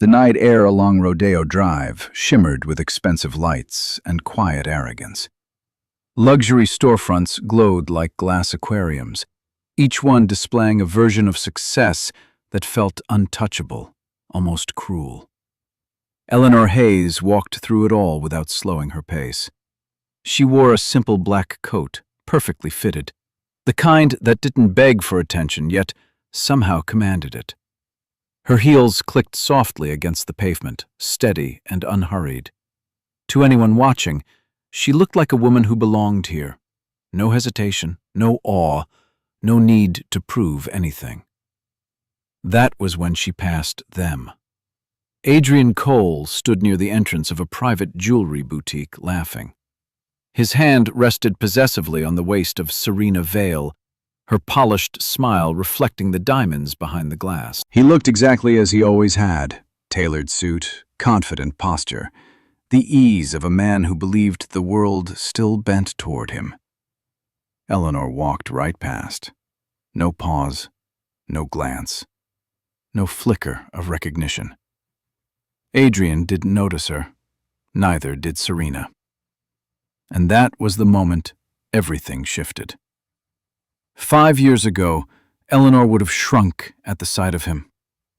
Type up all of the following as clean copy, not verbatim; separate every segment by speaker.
Speaker 1: The night air along Rodeo Drive shimmered with expensive lights and quiet arrogance. Luxury storefronts glowed like glass aquariums, each one displaying a version of success that felt untouchable, almost cruel. Eleanor Hayes walked through it all without slowing her pace. She wore a simple black coat, perfectly fitted, the kind that didn't beg for attention, yet somehow commanded it. Her heels clicked softly against the pavement, steady and unhurried. To anyone watching, she looked like a woman who belonged here. No hesitation, no awe, no need to prove anything. That was when she passed them. Adrian Cole stood near the entrance of a private jewelry boutique, laughing. His hand rested possessively on the waist of Serena Vale, her polished smile reflecting the diamonds behind the glass. He looked exactly as he always had, tailored suit, confident posture, the ease of a man who believed the world still bent toward him. Eleanor walked right past. No pause, no glance, no flicker of recognition. Adrian didn't notice her. Neither did Serena. And that was the moment everything shifted. 5 years ago, Eleanor would have shrunk at the sight of him.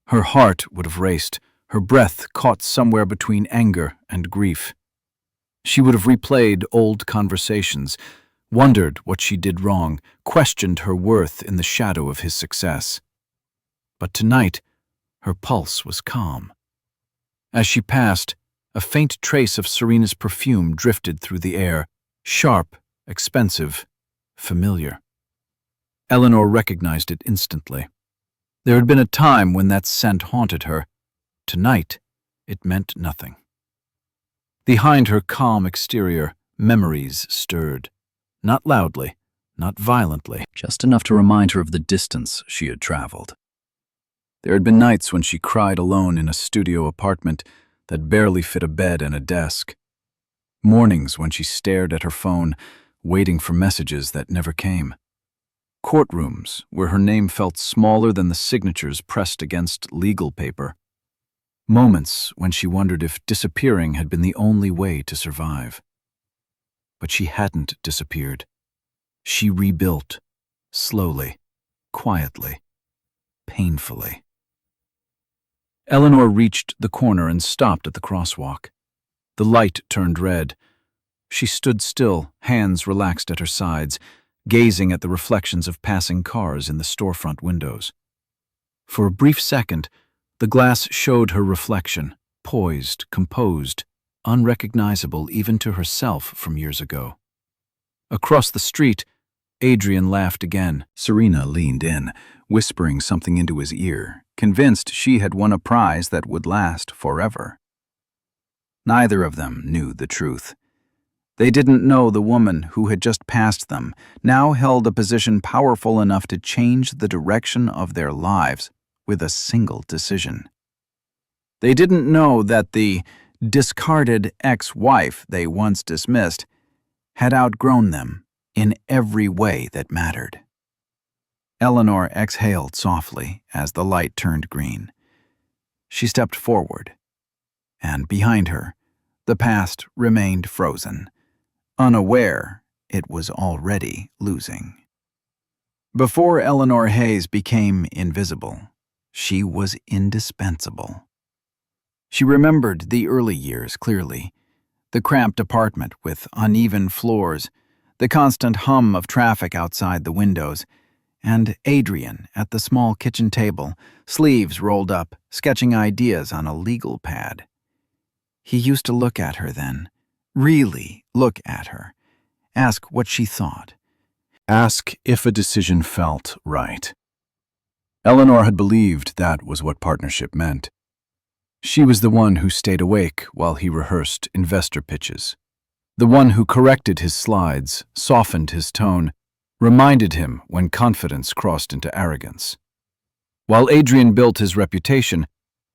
Speaker 1: Her heart would have raced, her breath caught somewhere between anger and grief. She would have replayed old conversations, wondered what she did wrong, questioned her worth in the shadow of his success. But tonight, her pulse was calm. As she passed, a faint trace of Serena's perfume drifted through the air, sharp, expensive, familiar. Eleanor recognized it instantly. There had been a time when that scent haunted her. Tonight, it meant nothing. Behind her calm exterior, memories stirred. Not loudly, not violently, just enough to remind her of the distance she had traveled. There had been nights when she cried alone in a studio apartment that barely fit a bed and a desk. Mornings when she stared at her phone, waiting for messages that never came. Courtrooms where her name felt smaller than the signatures pressed against legal paper. Moments when she wondered if disappearing had been the only way to survive. But she hadn't disappeared. She rebuilt, slowly, quietly, painfully. Eleanor reached the corner and stopped at the crosswalk. The light turned red. She stood still, hands relaxed at her sides, gazing at the reflections of passing cars in the storefront windows. For a brief second, the glass showed her reflection, poised, composed, unrecognizable even to herself from years ago. Across the street, Adrian laughed again. Serena leaned in, whispering something into his ear, convinced she had won a prize that would last forever. Neither of them knew the truth. They didn't know the woman who had just passed them now held a position powerful enough to change the direction of their lives with a single decision. They didn't know that the discarded ex-wife they once dismissed had outgrown them in every way that mattered. Eleanor exhaled softly as the light turned green. She stepped forward, and behind her, the past remained frozen, unaware it was already losing. Before Eleanor Hayes became invisible, she was indispensable. She remembered the early years clearly, the cramped apartment with uneven floors, the constant hum of traffic outside the windows, and Adrian at the small kitchen table, sleeves rolled up, sketching ideas on a legal pad. He used to look at her then, really look at her, ask what she thought, ask if a decision felt right. Eleanor had believed that was what partnership meant. She was the one who stayed awake while he rehearsed investor pitches, the one who corrected his slides, softened his tone, reminded him when confidence crossed into arrogance. While Adrian built his reputation,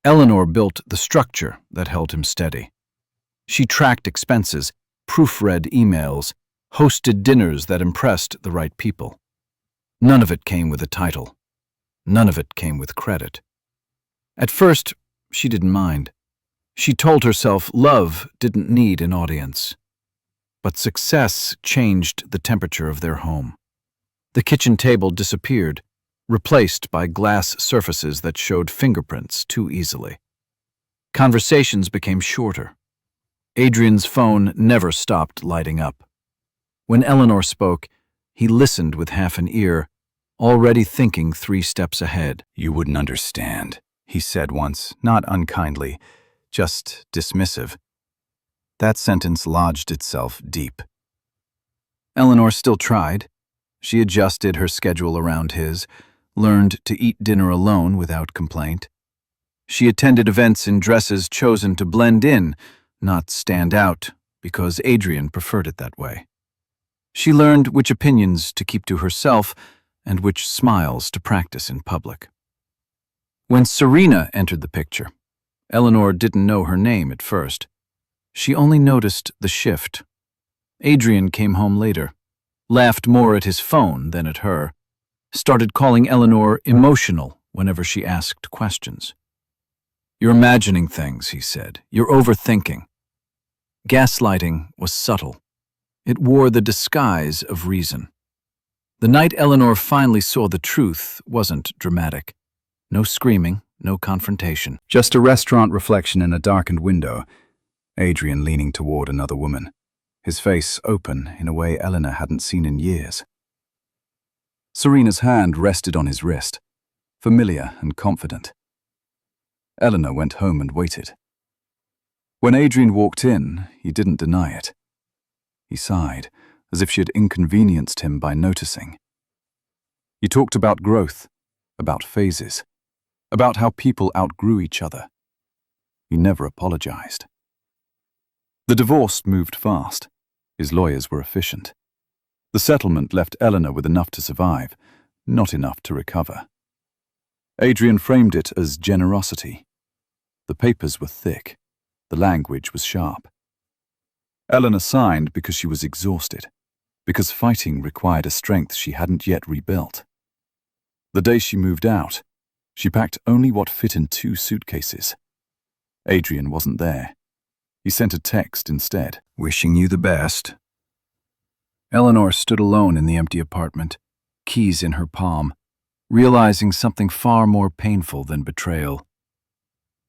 Speaker 1: Eleanor built the structure that held him steady. She tracked expenses, proofread emails, hosted dinners that impressed the right people. None of it came with a title. None of it came with credit. At first, She didn't mind. She told herself love didn't need an audience. But success changed the temperature of their home. The kitchen table disappeared, replaced by glass surfaces that showed fingerprints too easily. Conversations became shorter. Adrian's phone never stopped lighting up. When Eleanor spoke, he listened with half an ear, already thinking 3 steps ahead. "You wouldn't understand," he said once, not unkindly, just dismissive. That sentence lodged itself deep. Eleanor still tried. She adjusted her schedule around his, learned to eat dinner alone without complaint. She attended events in dresses chosen to blend in, not stand out, because Adrian preferred it that way. She learned which opinions to keep to herself and which smiles to practice in public. When Serena entered the picture, Eleanor didn't know her name at first. She only noticed the shift. Adrian came home later, laughed more at his phone than at her, started calling Eleanor emotional whenever she asked questions. "You're imagining things," he said. "You're overthinking." Gaslighting was subtle. It wore the disguise of reason. The night Eleanor finally saw the truth wasn't dramatic. No screaming, no confrontation. Just a restaurant reflection in a darkened window. Adrian leaning toward another woman, his face open in a way Eleanor hadn't seen in years. Serena's hand rested on his wrist, familiar and confident. Eleanor went home and waited. When Adrian walked in, he didn't deny it. He sighed, as if she had inconvenienced him by noticing. He talked about growth, about phases, about how people outgrew each other. He never apologized. The divorce moved fast. His lawyers were efficient. The settlement left Eleanor with enough to survive, not enough to recover. Adrian framed it as generosity. The papers were thick. The language was sharp. Eleanor signed because she was exhausted, because fighting required a strength she hadn't yet rebuilt. The day she moved out, she packed only what fit in 2 suitcases. Adrian wasn't there. He sent a text instead. "Wishing you the best." Eleanor stood alone in the empty apartment, keys in her palm, realizing something far more painful than betrayal.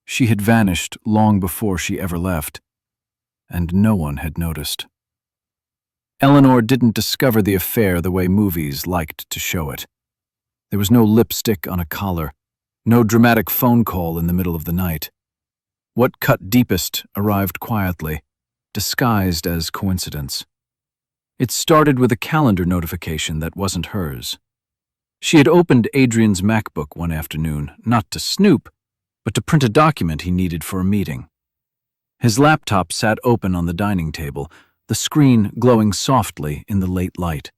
Speaker 1: She had vanished long before she ever left, and no one had noticed. Eleanor didn't discover the affair the way movies liked to show it. There was no lipstick on a collar, no dramatic phone call in the middle of the night. What cut deepest arrived quietly, disguised as coincidence. It started with a calendar notification that wasn't hers. She had opened Adrian's MacBook one afternoon, not to snoop, but to print a document he needed for a meeting. His laptop sat open on the dining table, the screen glowing softly in the late light.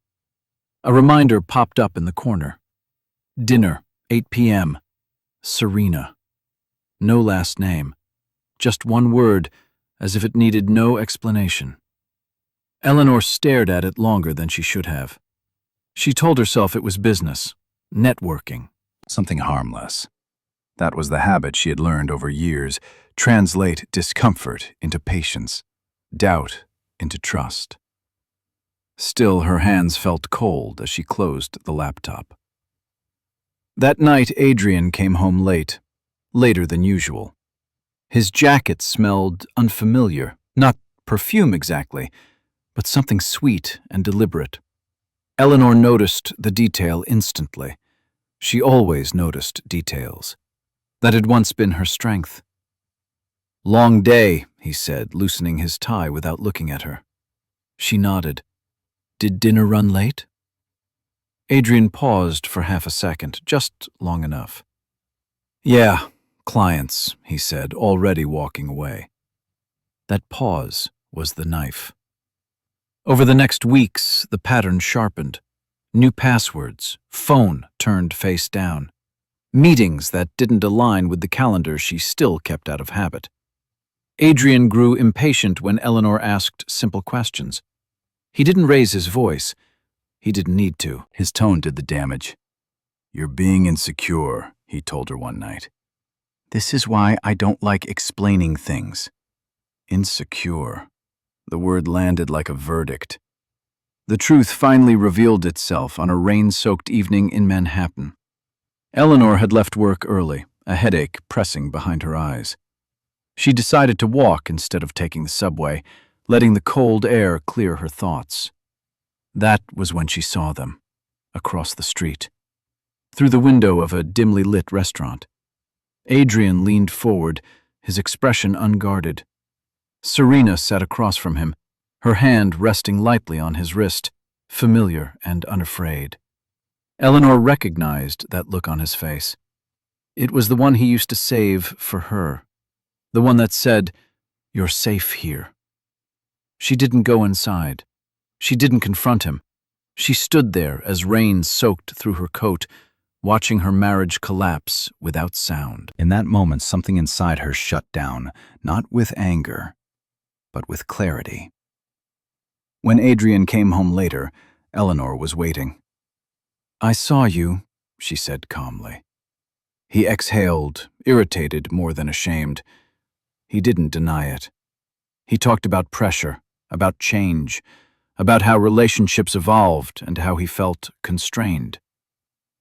Speaker 1: A reminder popped up in the corner. Dinner, 8 p.m. Serena. No last name. Just one word, as if it needed no explanation. Eleanor stared at it longer than she should have. She told herself it was business, networking, something harmless. That was the habit she had learned over years: translate discomfort into patience, doubt into trust. Still, her hands felt cold as she closed the laptop. That night, Adrian came home late, later than usual. His jacket smelled unfamiliar, not perfume exactly, but something sweet and deliberate. Eleanor noticed the detail instantly. She always noticed details. That had once been her strength. "Long day," he said, loosening his tie without looking at her. She nodded. "Did dinner run late?" Adrian paused for half a second, just long enough. "Yeah, clients," he said, already walking away. That pause was the knife. Over the next weeks, the pattern sharpened. New passwords, phone turned face down. Meetings that didn't align with the calendar she still kept out of habit. Adrian grew impatient when Eleanor asked simple questions. He didn't raise his voice. He didn't need to. His tone did the damage. "You're being insecure," he told her one night. This is why I don't like explaining things. Insecure. The word landed like a verdict. The truth finally revealed itself on a rain-soaked evening in Manhattan. Eleanor had left work early, a headache pressing behind her eyes. She decided to walk instead of taking the subway, letting the cold air clear her thoughts. That was when she saw them, across the street, through the window of a dimly lit restaurant. Adrian leaned forward, his expression unguarded. Serena sat across from him, her hand resting lightly on his wrist, familiar and unafraid. Eleanor recognized that look on his face. It was the one he used to save for her, the one that said, "You're safe here." She didn't go inside. She didn't confront him. She stood there as rain soaked through her coat, watching her marriage collapse without sound. In that moment, something inside her shut down, not with anger, but with clarity. When Adrian came home later, Eleanor was waiting. "I saw you," she said calmly. He exhaled, irritated more than ashamed. He didn't deny it. He talked about pressure, about change, about how relationships evolved and how he felt constrained.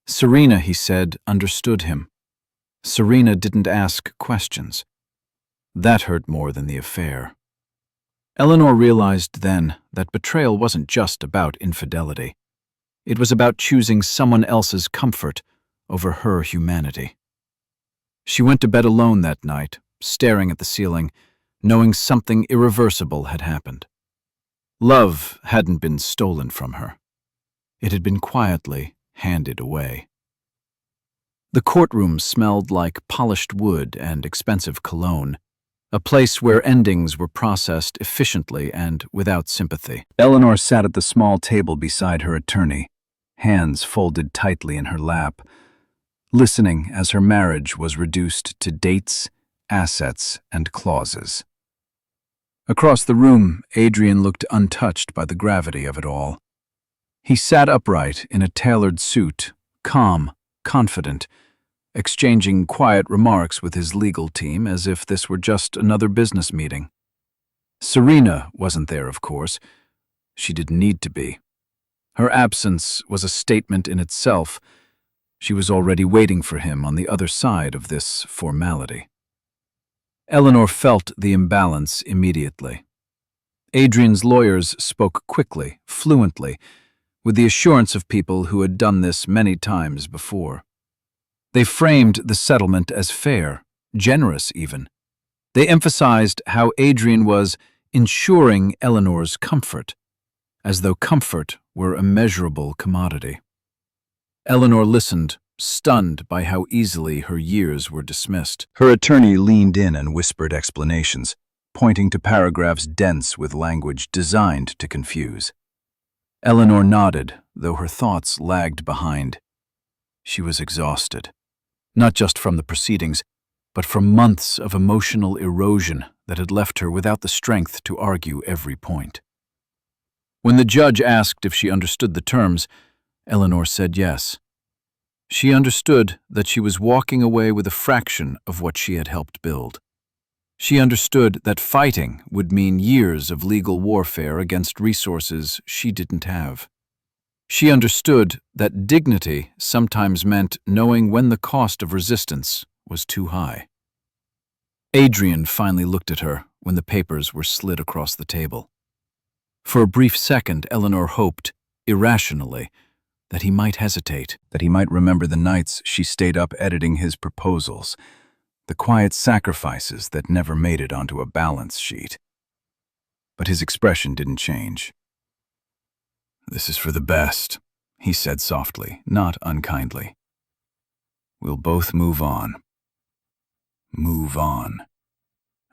Speaker 1: Serena, he said, understood him. Serena didn't ask questions. That hurt more than the affair. Eleanor realized then that betrayal wasn't just about infidelity. It was about choosing someone else's comfort over her humanity. She went to bed alone that night, staring at the ceiling, knowing something irreversible had happened. Love hadn't been stolen from her. It had been quietly handed away. The courtroom smelled like polished wood and expensive cologne, a place where endings were processed efficiently and without sympathy. Eleanor sat at the small table beside her attorney, hands folded tightly in her lap, listening as her marriage was reduced to dates, assets, and clauses. Across the room, Adrian looked untouched by the gravity of it all. He sat upright in a tailored suit, calm, confident, exchanging quiet remarks with his legal team as if this were just another business meeting. Serena wasn't there, of course. She didn't need to be. Her absence was a statement in itself. She was already waiting for him on the other side of this formality. Eleanor felt the imbalance immediately. Adrian's lawyers spoke quickly, fluently, with the assurance of people who had done this many times before. They framed the settlement as fair, generous even. They emphasized how Adrian was ensuring Eleanor's comfort, as though comfort were a measurable commodity. Eleanor listened, stunned by how easily her years were dismissed. Her attorney leaned in and whispered explanations, pointing to paragraphs dense with language designed to confuse. Eleanor nodded, though her thoughts lagged behind. She was exhausted, not just from the proceedings, but from months of emotional erosion that had left her without the strength to argue every point. When the judge asked if she understood the terms, Eleanor said yes. She understood that she was walking away with a fraction of what she had helped build. She understood that fighting would mean years of legal warfare against resources she didn't have. She understood that dignity sometimes meant knowing when the cost of resistance was too high. Adrian finally looked at her when the papers were slid across the table. For a brief second, Eleanor hoped, irrationally, that he might hesitate, that he might remember the nights she stayed up editing his proposals, the quiet sacrifices that never made it onto a balance sheet. But his expression didn't change. "This is for the best," he said softly, not unkindly. "We'll both move on." Move on.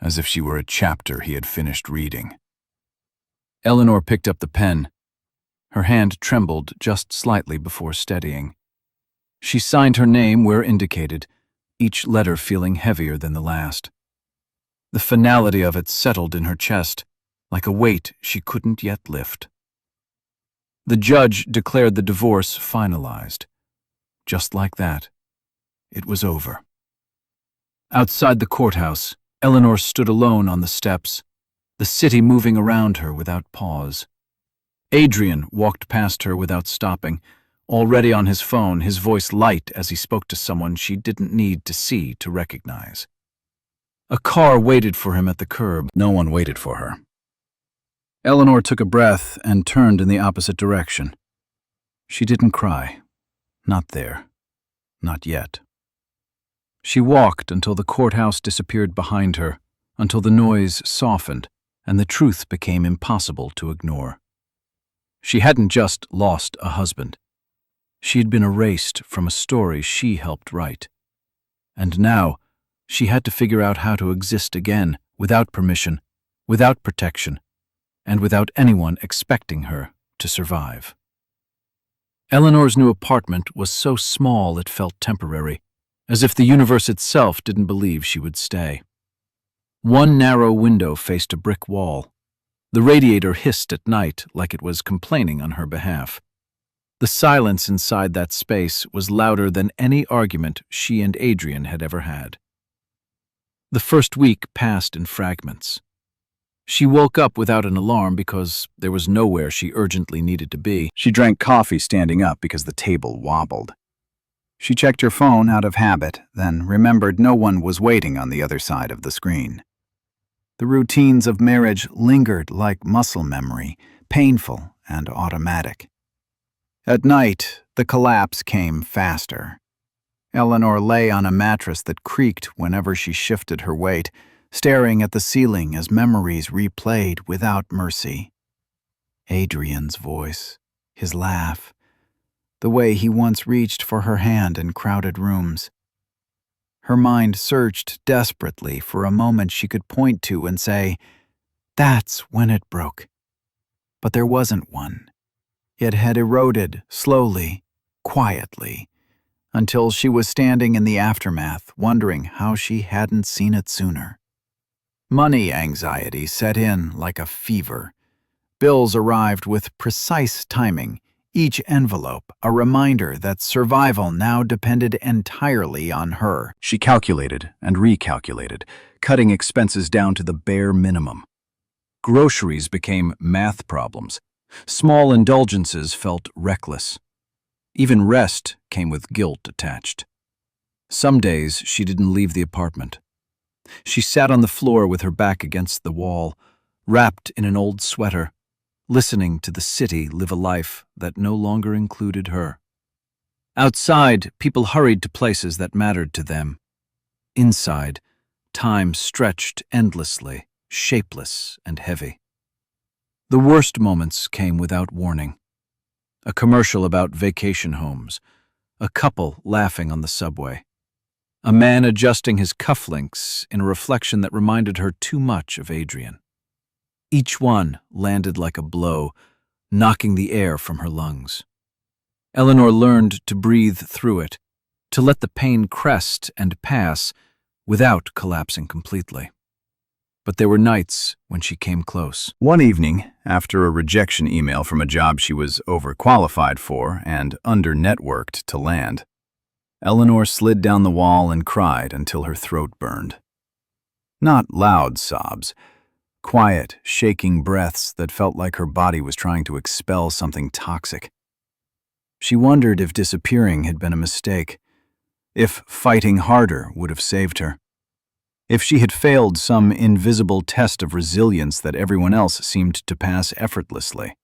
Speaker 1: As if she were a chapter he had finished reading. Eleanor picked up the pen. Her hand trembled just slightly before steadying. She signed her name where indicated, each letter feeling heavier than the last. The finality of it settled in her chest, like a weight she couldn't yet lift. The judge declared the divorce finalized. Just like that, it was over. Outside the courthouse, Eleanor stood alone on the steps, the city moving around her without pause. Adrian walked past her without stopping, already on his phone, his voice light as he spoke to someone she didn't need to see to recognize. A car waited for him at the curb. No one waited for her. Eleanor took a breath and turned in the opposite direction. She didn't cry. Not there. Not yet. She walked until the courthouse disappeared behind her, until the noise softened and the truth became impossible to ignore. She hadn't just lost a husband. She had been erased from a story she helped write. And now, she had to figure out how to exist again, without permission, without protection, and without anyone expecting her to survive. Eleanor's new apartment was so small it felt temporary, as if the universe itself didn't believe she would stay. One narrow window faced a brick wall. The radiator hissed at night like it was complaining on her behalf. The silence inside that space was louder than any argument she and Adrian had ever had. The first week passed in fragments. She woke up without an alarm because there was nowhere she urgently needed to be. She drank coffee standing up because the table wobbled. She checked her phone out of habit, then remembered no one was waiting on the other side of the screen. The routines of marriage lingered like muscle memory, painful and automatic. At night, the collapse came faster. Eleanor lay on a mattress that creaked whenever she shifted her weight, staring at the ceiling as memories replayed without mercy. Adrian's voice, his laugh, the way he once reached for her hand in crowded rooms. Her mind searched desperately for a moment she could point to and say, "That's when it broke." But there wasn't one. It had eroded slowly, quietly, until she was standing in the aftermath, wondering how she hadn't seen it sooner. Money anxiety set in like a fever. Bills arrived with precise timing, each envelope a reminder that survival now depended entirely on her. She calculated and recalculated, cutting expenses down to the bare minimum. Groceries became math problems. Small indulgences felt reckless. Even rest came with guilt attached. Some days she didn't leave the apartment. She sat on the floor with her back against the wall, wrapped in an old sweater, listening to the city live a life that no longer included her. Outside, people hurried to places that mattered to them. Inside, time stretched endlessly, shapeless and heavy. The worst moments came without warning. A commercial about vacation homes, a couple laughing on the subway, a man adjusting his cufflinks in a reflection that reminded her too much of Adrian. Each one landed like a blow, knocking the air from her lungs. Eleanor learned to breathe through it, to let the pain crest and pass without collapsing completely. But there were nights when she came close. One evening, after a rejection email from a job she was overqualified for and under-networked to land, Eleanor slid down the wall and cried until her throat burned. Not loud sobs, quiet, shaking breaths that felt like her body was trying to expel something toxic. She wondered if disappearing had been a mistake, if fighting harder would have saved her, if she had failed some invisible test of resilience that everyone else seemed to pass effortlessly.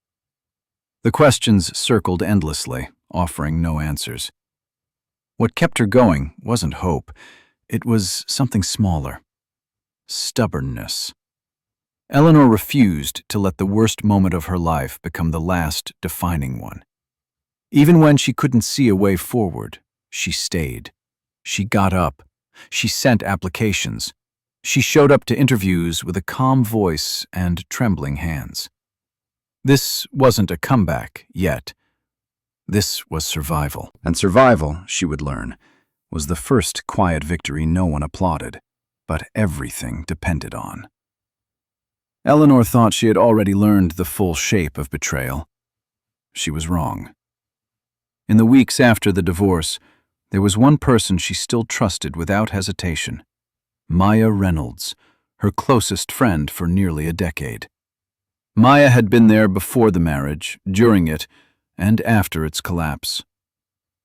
Speaker 1: The questions circled endlessly, offering no answers. What kept her going wasn't hope. It was something smaller. Stubbornness. Eleanor refused to let the worst moment of her life become the last defining one. Even when she couldn't see a way forward, she stayed. She got up. She sent applications. She showed up to interviews with a calm voice and trembling hands. This wasn't a comeback yet. This was survival. And survival, she would learn, was the first quiet victory no one applauded, but everything depended on. Eleanor thought she had already learned the full shape of betrayal. She was wrong. In the weeks after the divorce, there was one person she still trusted without hesitation: Maya Reynolds, her closest friend for nearly a decade. Maya had been there before the marriage, during it, and after its collapse.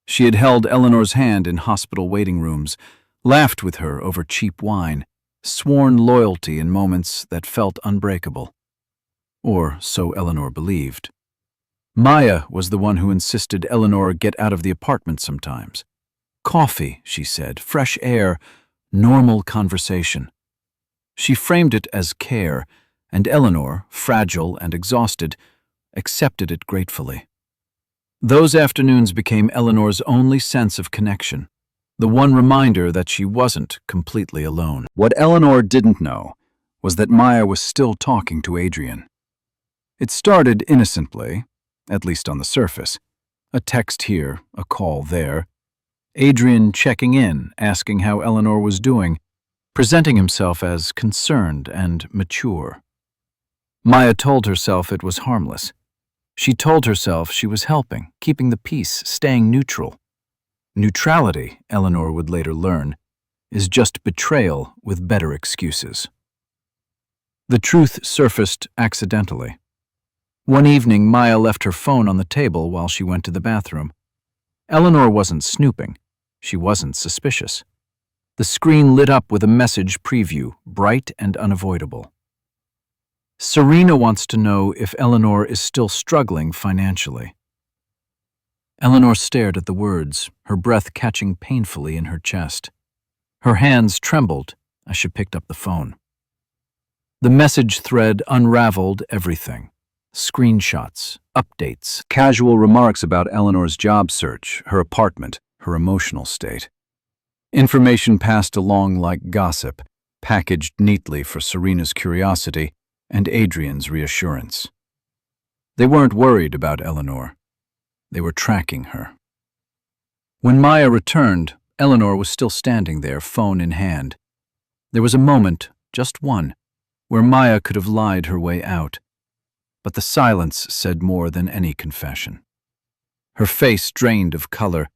Speaker 1: She had held Eleanor's hand in hospital waiting rooms, laughed with her over cheap wine, sworn loyalty in moments that felt unbreakable. Or so Eleanor believed. Maya was the one who insisted Eleanor get out of the apartment sometimes. Coffee, she said, fresh air, normal conversation. She framed it as care, and Eleanor, fragile and exhausted, accepted it gratefully. Those afternoons became Eleanor's only sense of connection, the one reminder that she wasn't completely alone. What Eleanor didn't know was that Maya was still talking to Adrian. It started innocently, at least on the surface. A text here, a call there. Adrian checking in, asking how Eleanor was doing, presenting himself as concerned and mature. Maya told herself it was harmless. She told herself she was helping, keeping the peace, staying neutral. Neutrality, Eleanor would later learn, is just betrayal with better excuses. The truth surfaced accidentally. One evening, Maya left her phone on the table while she went to the bathroom. Eleanor wasn't snooping. She wasn't suspicious. The screen lit up with a message preview, bright and unavoidable. Serena wants to know if Eleanor is still struggling financially. Eleanor stared at the words, her breath catching painfully in her chest. Her hands trembled as she picked up the phone. The message thread unraveled everything. Screenshots, updates, casual remarks about Eleanor's job search, her apartment, her emotional state. Information passed along like gossip, packaged neatly for Serena's curiosity and Adrian's reassurance. They weren't worried about Eleanor. They were tracking her. When Maya returned, Eleanor was still standing there, phone in hand. There was a moment, just one, where Maya could have lied her way out. But the silence said more than any confession. Her face drained of color,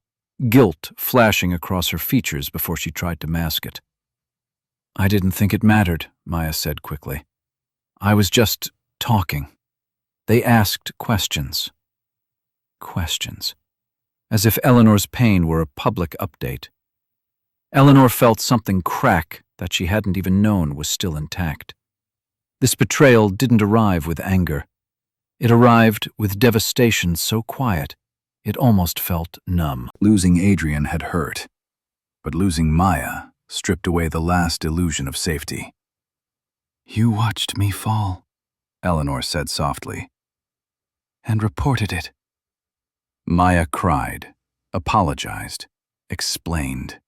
Speaker 1: guilt flashing across her features before she tried to mask it. "I didn't think it mattered," Maya said quickly. "I was just talking." They asked questions. Questions. As if Eleanor's pain were a public update. Eleanor felt something crack that she hadn't even known was still intact. This betrayal didn't arrive with anger. It arrived with devastation so quiet, it almost felt numb. Losing Adrian had hurt, but losing Maya stripped away the last illusion of safety. "You watched me fall," Eleanor said softly, "and reported it." Maya cried, apologized, explained.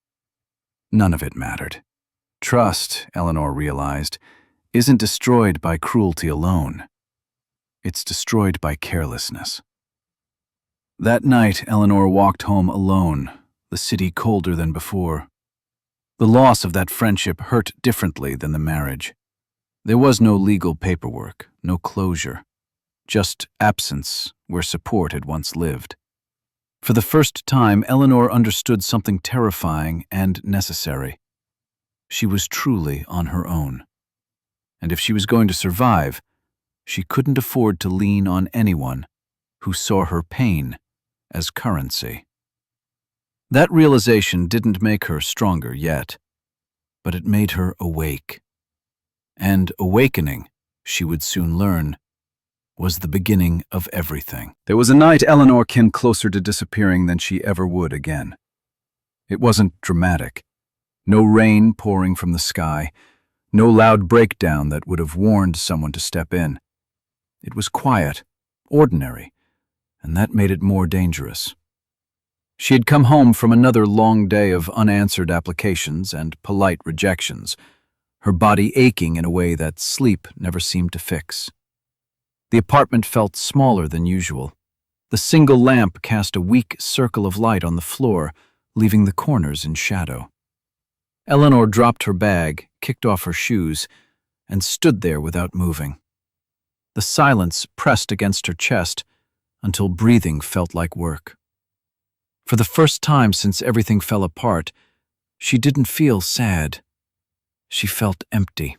Speaker 1: None of it mattered. Trust, Eleanor realized, isn't destroyed by cruelty alone. It's destroyed by carelessness. That night, Eleanor walked home alone, the city colder than before. The loss of that friendship hurt differently than the marriage. There was no legal paperwork, no closure, just absence where support had once lived. For the first time, Eleanor understood something terrifying and necessary. She was truly on her own. And if she was going to survive, she couldn't afford to lean on anyone who saw her pain as currency. That realization didn't make her stronger yet, but it made her awake. And awakening, she would soon learn, was the beginning of everything. There was a night Eleanor came closer to disappearing than she ever would again. It wasn't dramatic. No rain pouring from the sky, no loud breakdown that would have warned someone to step in. It was quiet, ordinary, and that made it more dangerous. She had come home from another long day of unanswered applications and polite rejections, her body aching in a way that sleep never seemed to fix. The apartment felt smaller than usual. The single lamp cast a weak circle of light on the floor, leaving the corners in shadow. Eleanor dropped her bag, kicked off her shoes, and stood there without moving. The silence pressed against her chest until breathing felt like work. For the first time since everything fell apart, she didn't feel sad. She felt empty.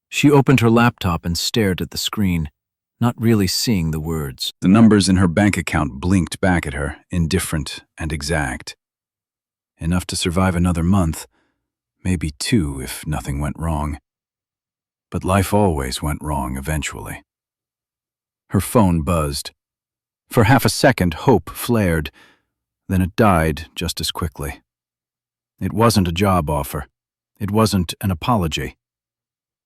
Speaker 1: She opened her laptop and stared at the screen, not really seeing the words. The numbers in her bank account blinked back at her, indifferent and exact. Enough to survive another month, maybe 2 if nothing went wrong. But life always went wrong eventually. Her phone buzzed. For half a second, hope flared. Then it died just as quickly. It wasn't a job offer. It wasn't an apology.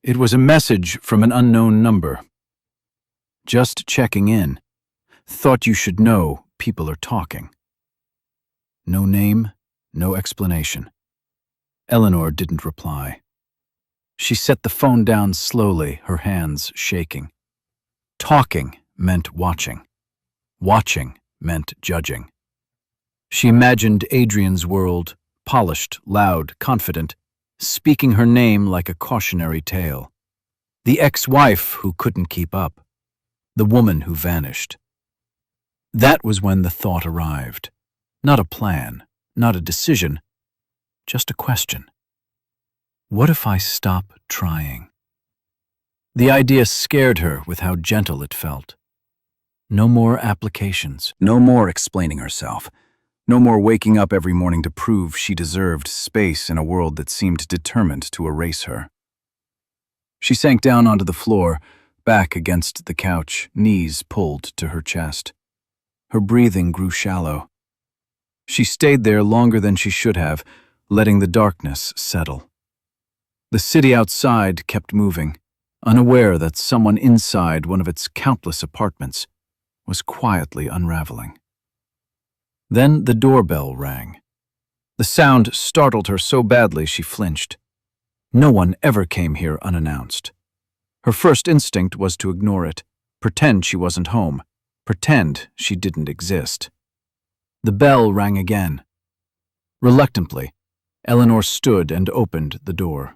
Speaker 1: It was a message from an unknown number. Just checking in. Thought you should know people are talking. No name, no explanation. Eleanor didn't reply. She set the phone down slowly, her hands shaking. Talking meant watching. Watching meant judging. She imagined Adrian's world, polished, loud, confident, speaking her name like a cautionary tale. The ex-wife who couldn't keep up. The woman who vanished. That was when the thought arrived. Not a plan, not a decision, just a question. What if I stop trying? The idea scared her with how gentle it felt. No more applications. No more explaining herself. No more waking up every morning to prove she deserved space in a world that seemed determined to erase her. She sank down onto the floor, back against the couch, knees pulled to her chest. Her breathing grew shallow. She stayed there longer than she should have, letting the darkness settle. The city outside kept moving, unaware that someone inside one of its countless apartments was quietly unraveling. Then the doorbell rang. The sound startled her so badly she flinched. No one ever came here unannounced. Her first instinct was to ignore it, pretend she wasn't home, pretend she didn't exist. The bell rang again. Reluctantly, Eleanor stood and opened the door.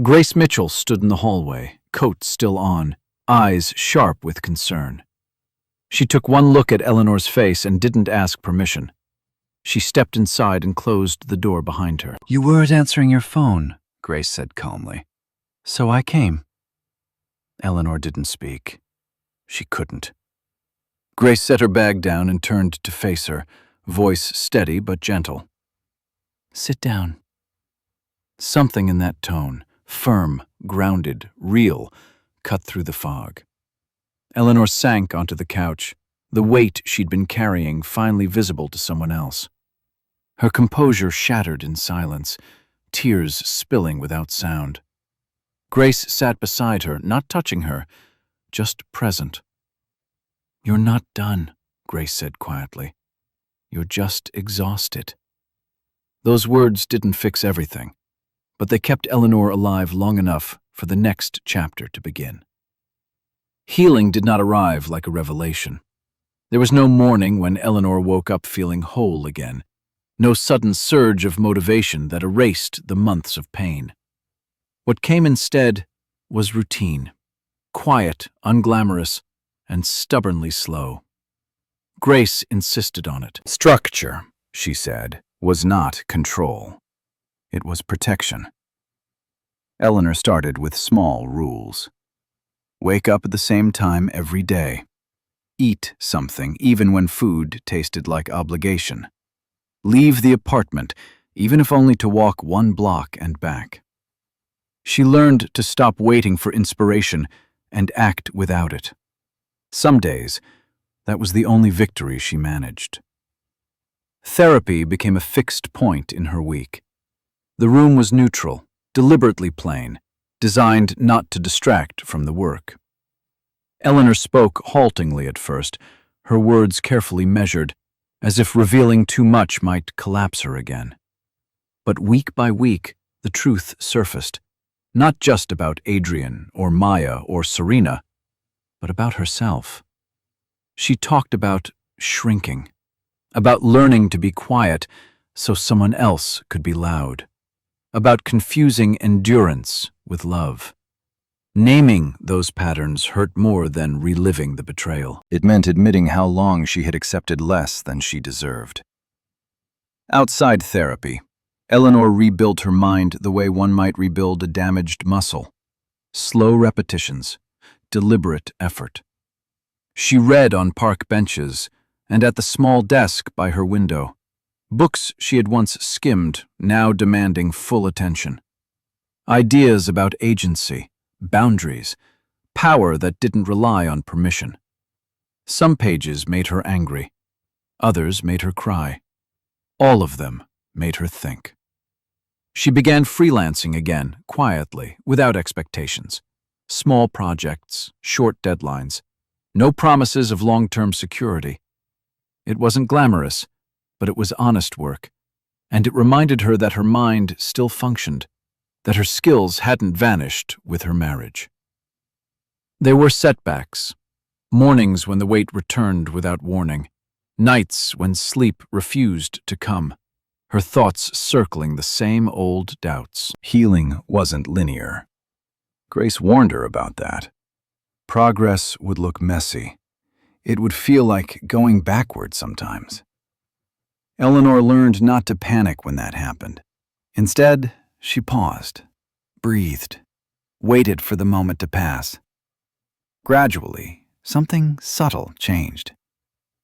Speaker 1: Grace Mitchell stood in the hallway, coat still on, eyes sharp with concern. She took one look at Eleanor's face and didn't ask permission. She stepped inside and closed the door behind her. "You weren't answering your phone," Grace said calmly. "So I came." Eleanor didn't speak. She couldn't. Grace set her bag down and turned to face her, voice steady but gentle. "Sit down." Something in that tone, firm, grounded, real, cut through the fog. Eleanor sank onto the couch, the weight she'd been carrying finally visible to someone else. Her composure shattered in silence, tears spilling without sound. Grace sat beside her, not touching her, just present. "You're not done," Grace said quietly. "You're just exhausted." Those words didn't fix everything, but they kept Eleanor alive long enough for the next chapter to begin. Healing did not arrive like a revelation. There was no morning when Eleanor woke up feeling whole again, no sudden surge of motivation that erased the months of pain. What came instead was routine, quiet, unglamorous, and stubbornly slow. Grace insisted on it. Structure, she said, was not control. It was protection. Eleanor started with small rules. Wake up at the same time every day. Eat something, even when food tasted like obligation. Leave the apartment, even if only to walk 1 block and back. She learned to stop waiting for inspiration and act without it. Some days, that was the only victory she managed. Therapy became a fixed point in her week. The room was neutral, deliberately plain, designed not to distract from the work. Eleanor spoke haltingly at first, her words carefully measured, as if revealing too much might collapse her again. But week by week, the truth surfaced, not just about Adrian or Maya or Serena, but about herself. She talked about shrinking, about learning to be quiet so someone else could be loud, about confusing endurance with love. Naming those patterns hurt more than reliving the betrayal. It meant admitting how long she had accepted less than she deserved. Outside therapy, Eleanor rebuilt her mind the way one might rebuild a damaged muscle. Slow repetitions, deliberate effort. She read on park benches and at the small desk by her window. Books she had once skimmed, now demanding full attention. Ideas about agency, boundaries, power that didn't rely on permission. Some pages made her angry. Others made her cry. All of them made her think. She began freelancing again, quietly, without expectations. Small projects, short deadlines. No promises of long-term security. It wasn't glamorous, but it was honest work, and it reminded her that her mind still functioned, that her skills hadn't vanished with her marriage. There were setbacks, mornings when the weight returned without warning, nights when sleep refused to come, her thoughts circling the same old doubts. Healing wasn't linear. Grace warned her about that. Progress would look messy. It would feel like going backward sometimes. Eleanor learned not to panic when that happened. Instead, she paused, breathed, waited for the moment to pass. Gradually, something subtle changed.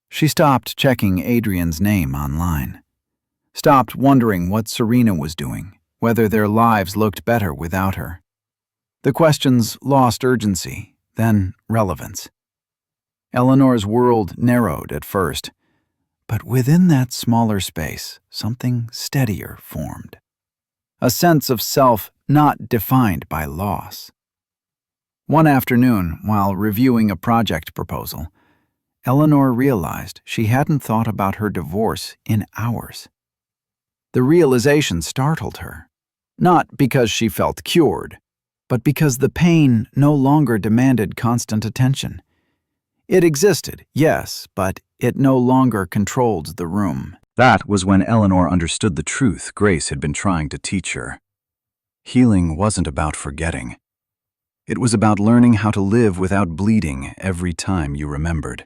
Speaker 1: She stopped checking Adrian's name online. Stopped wondering what Serena was doing, whether their lives looked better without her. The questions lost urgency, then relevance. Eleanor's world narrowed at first, but within that smaller space, something steadier formed. A sense of self not defined by loss. One afternoon, while reviewing a project proposal, Eleanor realized she hadn't thought about her divorce in hours. The realization startled her, not because she felt cured, but because the pain no longer demanded constant attention. It existed, yes, but it no longer controlled the room. That was when Eleanor understood the truth Grace had been trying to teach her. Healing wasn't about forgetting. It was about learning how to live without bleeding every time you remembered.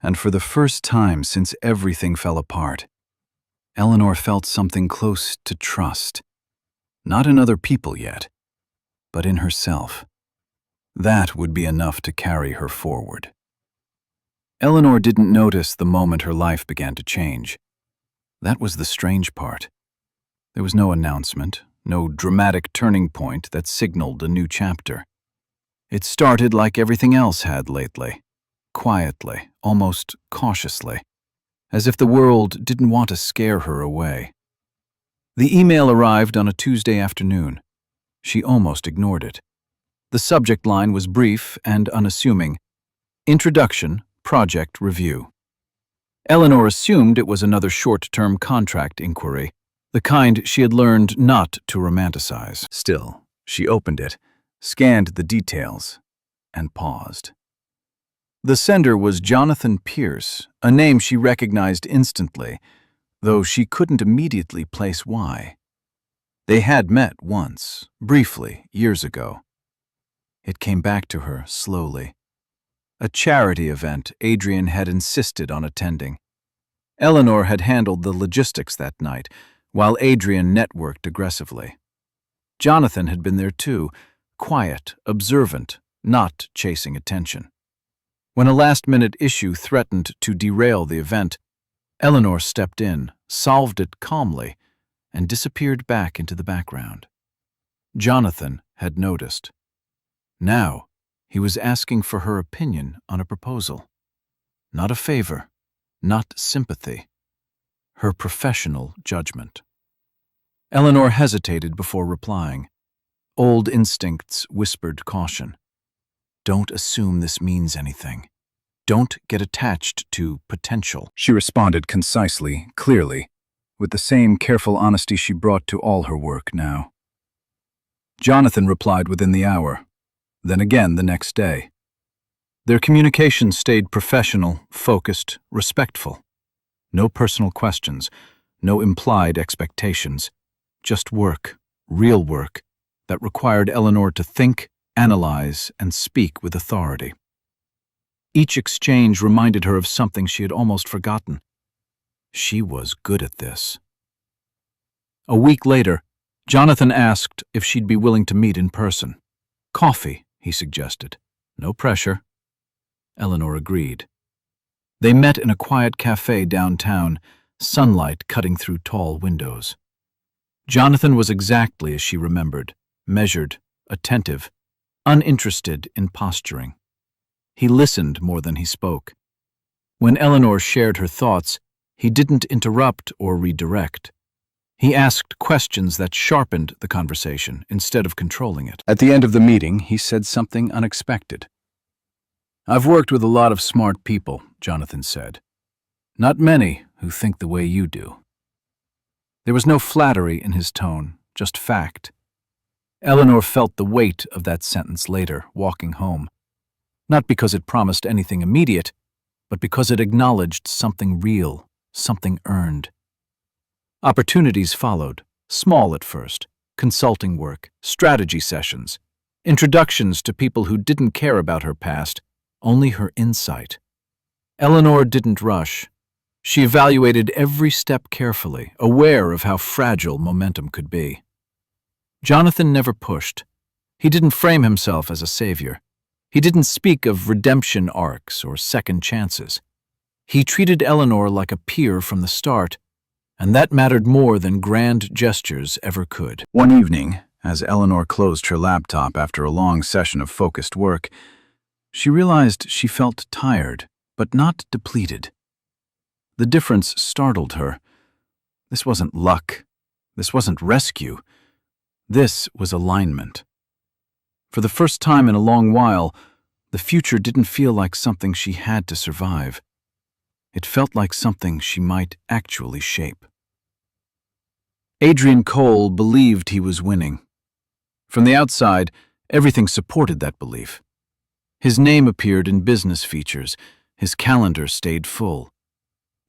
Speaker 1: And for the first time since everything fell apart, Eleanor felt something close to trust. Not in other people yet, but in herself. That would be enough to carry her forward. Eleanor didn't notice the moment her life began to change. That was the strange part. There was no announcement, no dramatic turning point that signaled a new chapter. It started like everything else had lately, quietly, almost cautiously, as if the world didn't want to scare her away. The email arrived on a Tuesday afternoon. She almost ignored it. The subject line was brief and unassuming. Introduction, Project Review. Eleanor assumed it was another short-term contract inquiry, the kind she had learned not to romanticize. Still, she opened it, scanned the details, and paused. The sender was Jonathan Pierce, a name she recognized instantly, though she couldn't immediately place why. They had met once, briefly, years ago. It came back to her slowly. A charity event Adrian had insisted on attending. Eleanor had handled the logistics that night, while Adrian networked aggressively. Jonathan had been there too, quiet, observant, not chasing attention. When a last-minute issue threatened to derail the event, Eleanor stepped in, solved it calmly, and disappeared back into the background. Jonathan had noticed. Now, he was asking for her opinion on a proposal. Not a favor, not sympathy. Her professional judgment. Eleanor hesitated before replying. Old instincts whispered caution. Don't assume this means anything. Don't get attached to potential. She responded concisely, clearly, with the same careful honesty she brought to all her work now. Jonathan replied within the hour, then again the next day. Their communication stayed professional, focused, respectful. No personal questions, no implied expectations, just work, real work, that required Eleanor to think, analyze, and speak with authority. Each exchange reminded her of something she had almost forgotten. She was good at this. A week later, Jonathan asked if she'd be willing to meet in person. Coffee, he suggested. No pressure. Eleanor agreed. They met in a quiet cafe downtown, sunlight cutting through tall windows. Jonathan was exactly as she remembered, measured, attentive, uninterested in posturing. He listened more than he spoke. When Eleanor shared her thoughts, he didn't interrupt or redirect. He asked questions that sharpened the conversation instead of controlling it. At the end of the meeting, he said something unexpected. "I've worked with a lot of smart people," Jonathan said. "Not many who think the way you do." There was no flattery in his tone, just fact. Eleanor felt the weight of that sentence later, walking home. Not because it promised anything immediate, but because it acknowledged something real, something earned. Opportunities followed, small at first, consulting work, strategy sessions, introductions to people who didn't care about her past, only her insight. Eleanor didn't rush. She evaluated every step carefully, aware of how fragile momentum could be. Jonathan never pushed. He didn't frame himself as a savior. He didn't speak of redemption arcs or second chances. He treated Eleanor like a peer from the start, and that mattered more than grand gestures ever could. One evening, as Eleanor closed her laptop after a long session of focused work, she realized she felt tired, but not depleted. The difference startled her. This wasn't luck. This wasn't rescue. This was alignment. For the first time in a long while, the future didn't feel like something she had to survive. It felt like something she might actually shape. Adrian Cole believed he was winning. From the outside, everything supported that belief. His name appeared in business features. His calendar stayed full.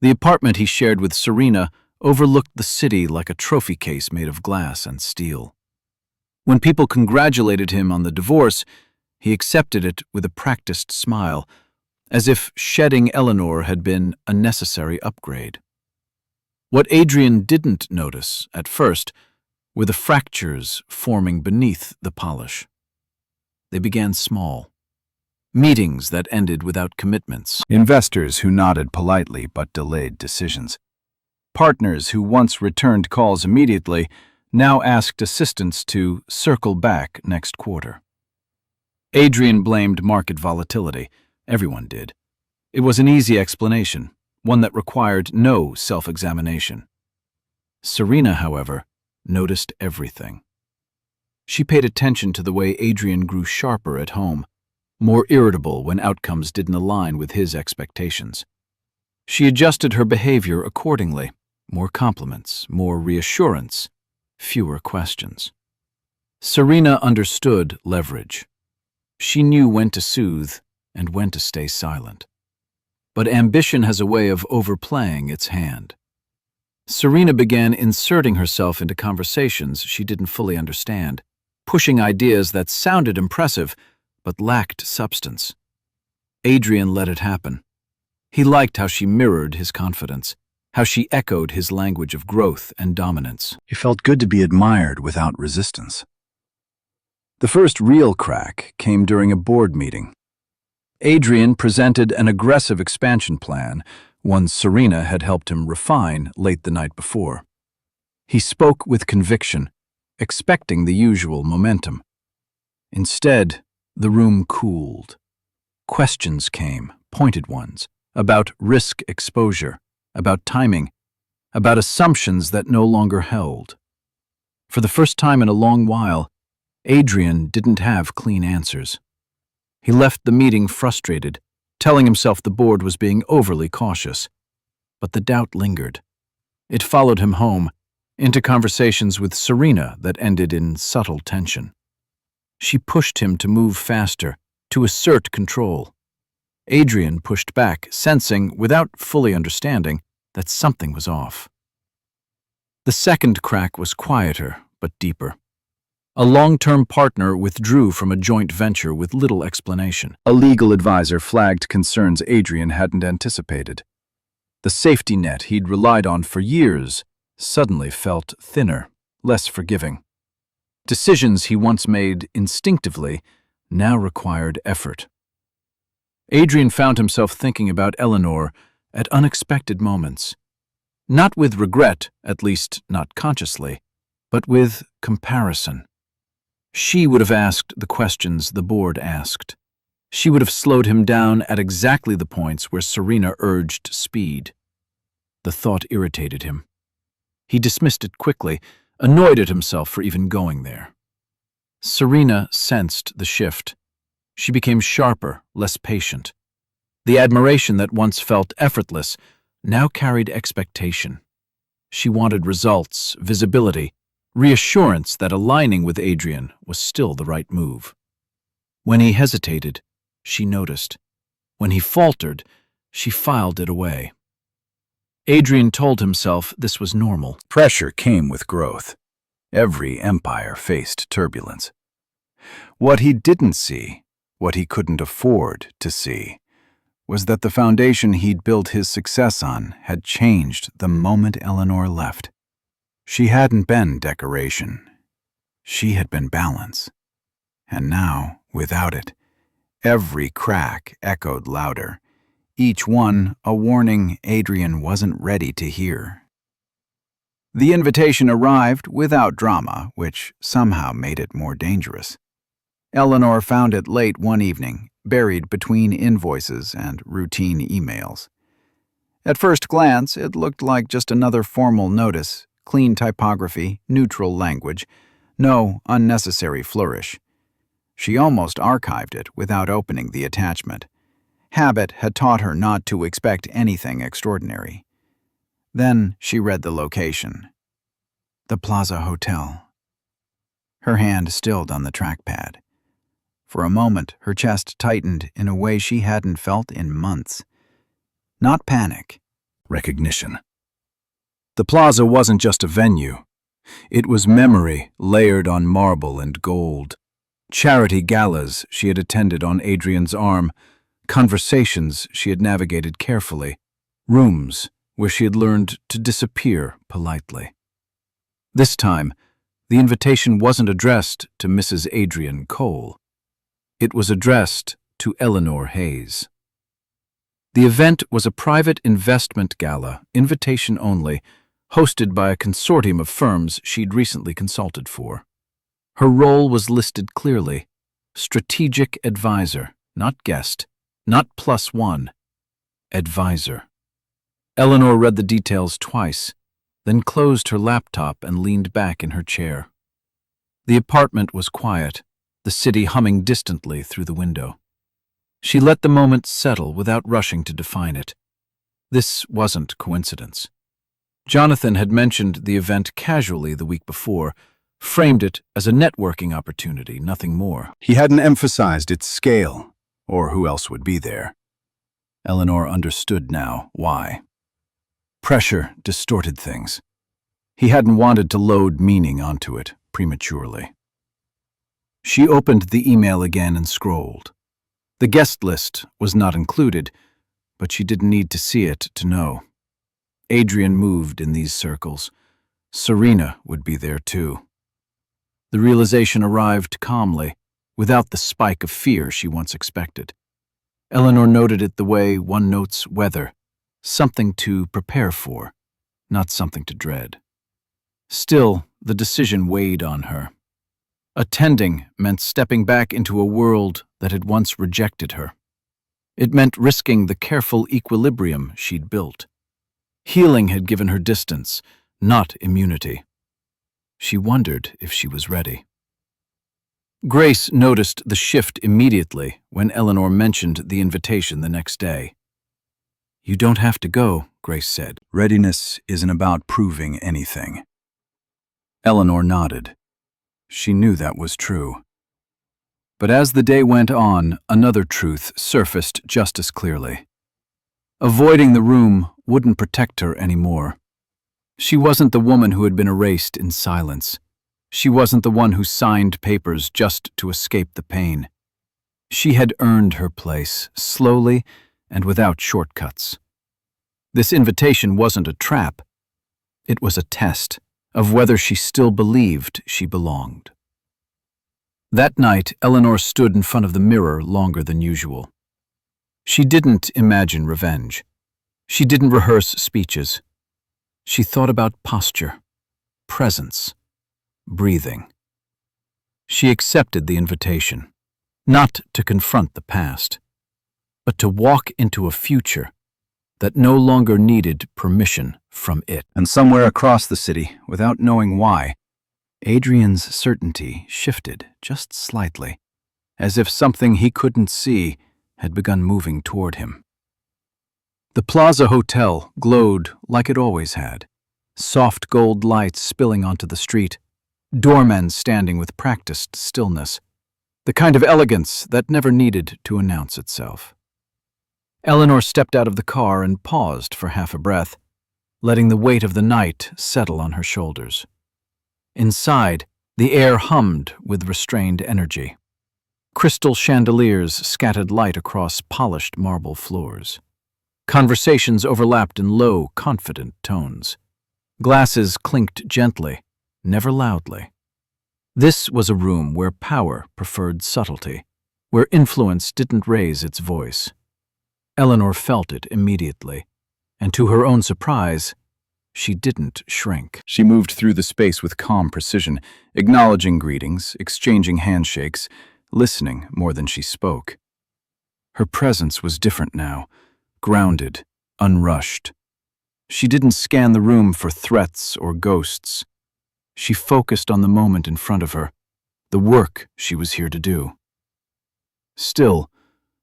Speaker 1: The apartment he shared with Serena overlooked the city like a trophy case made of glass and steel. When people congratulated him on the divorce, he accepted it with a practiced smile, as if shedding Eleanor had been a necessary upgrade. What Adrian didn't notice, at first, were the fractures forming beneath the polish. They began small. Meetings that ended without commitments. Investors who nodded politely but delayed decisions. Partners who once returned calls immediately now asked assistants to circle back next quarter. Adrian blamed market volatility. Everyone did. It was an easy explanation, one that required no self-examination. Serena, however, noticed everything. She paid attention to the way Adrian grew sharper at home, more irritable when outcomes didn't align with his expectations. She adjusted her behavior accordingly, more compliments, more reassurance, fewer questions. Serena understood leverage. She knew when to soothe and when to stay silent. But ambition has a way of overplaying its hand. Serena began inserting herself into conversations she didn't fully understand, pushing ideas that sounded impressive but lacked substance. Adrian let it happen. He liked how she mirrored his confidence, how she echoed his language of growth and dominance. It felt good to be admired without resistance. The first real crack came during a board meeting. Adrian presented an aggressive expansion plan, one Serena had helped him refine late the night before. He spoke with conviction, expecting the usual momentum. Instead, the room cooled. Questions came, pointed ones, about risk exposure, about timing, about assumptions that no longer held. For the first time in a long while, Adrian didn't have clean answers. He left the meeting frustrated, telling himself the board was being overly cautious. But the doubt lingered. It followed him home, into conversations with Serena that ended in subtle tension. She pushed him to move faster, to assert control. Adrian pushed back, sensing, without fully understanding, that something was off. The second crack was quieter, but deeper. A long-term partner withdrew from a joint venture with little explanation. A legal advisor flagged concerns Adrian hadn't anticipated. The safety net he'd relied on for years suddenly felt thinner, less forgiving. Decisions he once made instinctively now required effort. Adrian found himself thinking about Eleanor at unexpected moments. Not with regret, at least not consciously, but with comparison. She would have asked the questions the board asked. She would have slowed him down at exactly the points where Serena urged speed. The thought irritated him. He dismissed it quickly, annoyed at himself for even going there. Serena sensed the shift. She became sharper, less patient. The admiration that once felt effortless now carried expectation. She wanted results, visibility, reassurance that aligning with Adrian was still the right move. When he hesitated, she noticed. When he faltered, she filed it away. Adrian told himself this was normal. Pressure came with growth. Every empire faced turbulence. What he didn't see, what he couldn't afford to see, was that the foundation he'd built his success on had changed the moment Eleanor left. She hadn't been decoration. She had been balance. And now, without it, every crack echoed louder, each one a warning Adrian wasn't ready to hear. The invitation arrived without drama, which somehow made it more dangerous. Eleanor found it late one evening, buried between invoices and routine emails. At first glance, it looked like just another formal notice, clean typography, neutral language, no unnecessary flourish. She almost archived it without opening the attachment. Habit had taught her not to expect anything extraordinary. Then she read the location. The Plaza Hotel. Her hand stilled on the trackpad. For a moment, her chest tightened in a way she hadn't felt in months. Not panic. Recognition. The plaza wasn't just a venue. It was memory layered on marble and gold. Charity galas she had attended on Adrian's arm, conversations she had navigated carefully, rooms where she had learned to disappear politely. This time, the invitation wasn't addressed to Mrs. Adrian Cole. It was addressed to Eleanor Hayes. The event was a private investment gala, invitation only, hosted by a consortium of firms she'd recently consulted for. Her role was listed clearly: strategic advisor, not guest, not +1, advisor. Eleanor read the details twice, then closed her laptop and leaned back in her chair. The apartment was quiet, the city humming distantly through the window. She let the moment settle without rushing to define it. This wasn't coincidence. Jonathan had mentioned the event casually the week before, framed it as a networking opportunity, nothing more. He hadn't emphasized its scale, or who else would be there. Eleanor understood now why. Pressure distorted things. He hadn't wanted to load meaning onto it prematurely. She opened the email again and scrolled. The guest list was not included, but she didn't need to see it to know. Adrian moved in these circles. Serena would be there too. The realization arrived calmly, without the spike of fear she once expected. Eleanor noted it the way one notes weather, something to prepare for, not something to dread. Still, the decision weighed on her. Attending meant stepping back into a world that had once rejected her. It meant risking the careful equilibrium she'd built. Healing had given her distance, not immunity. She wondered if she was ready. Grace noticed the shift immediately when Eleanor mentioned the invitation the next day. "You don't have to go," Grace said. "Readiness isn't about proving anything." Eleanor nodded. She knew that was true. But as the day went on, another truth surfaced just as clearly. Avoiding the room wouldn't protect her anymore. She wasn't the woman who had been erased in silence. She wasn't the one who signed papers just to escape the pain. She had earned her place, slowly and without shortcuts. This invitation wasn't a trap. It was a test of whether she still believed she belonged. That night, Eleanor stood in front of the mirror longer than usual. She didn't imagine revenge. She didn't rehearse speeches. She thought about posture, presence, breathing. She accepted the invitation, not to confront the past, but to walk into a future that no longer needed permission from it. And somewhere across the city, without knowing why, Adrian's certainty shifted just slightly, as if something he couldn't see had begun moving toward him. The Plaza Hotel glowed like it always had, soft gold lights spilling onto the street, doormen standing with practiced stillness, the kind of elegance that never needed to announce itself. Eleanor stepped out of the car and paused for half a breath, letting the weight of the night settle on her shoulders. Inside, the air hummed with restrained energy. Crystal chandeliers scattered light across polished marble floors. Conversations overlapped in low, confident tones. Glasses clinked gently, never loudly. This was a room where power preferred subtlety, where influence didn't raise its voice. Eleanor felt it immediately, and to her own surprise, she didn't shrink. She moved through the space with calm precision, acknowledging greetings, exchanging handshakes, listening more than she spoke. Her presence was different now, grounded, unrushed. She didn't scan the room for threats or ghosts. She focused on the moment in front of her, the work she was here to do. Still,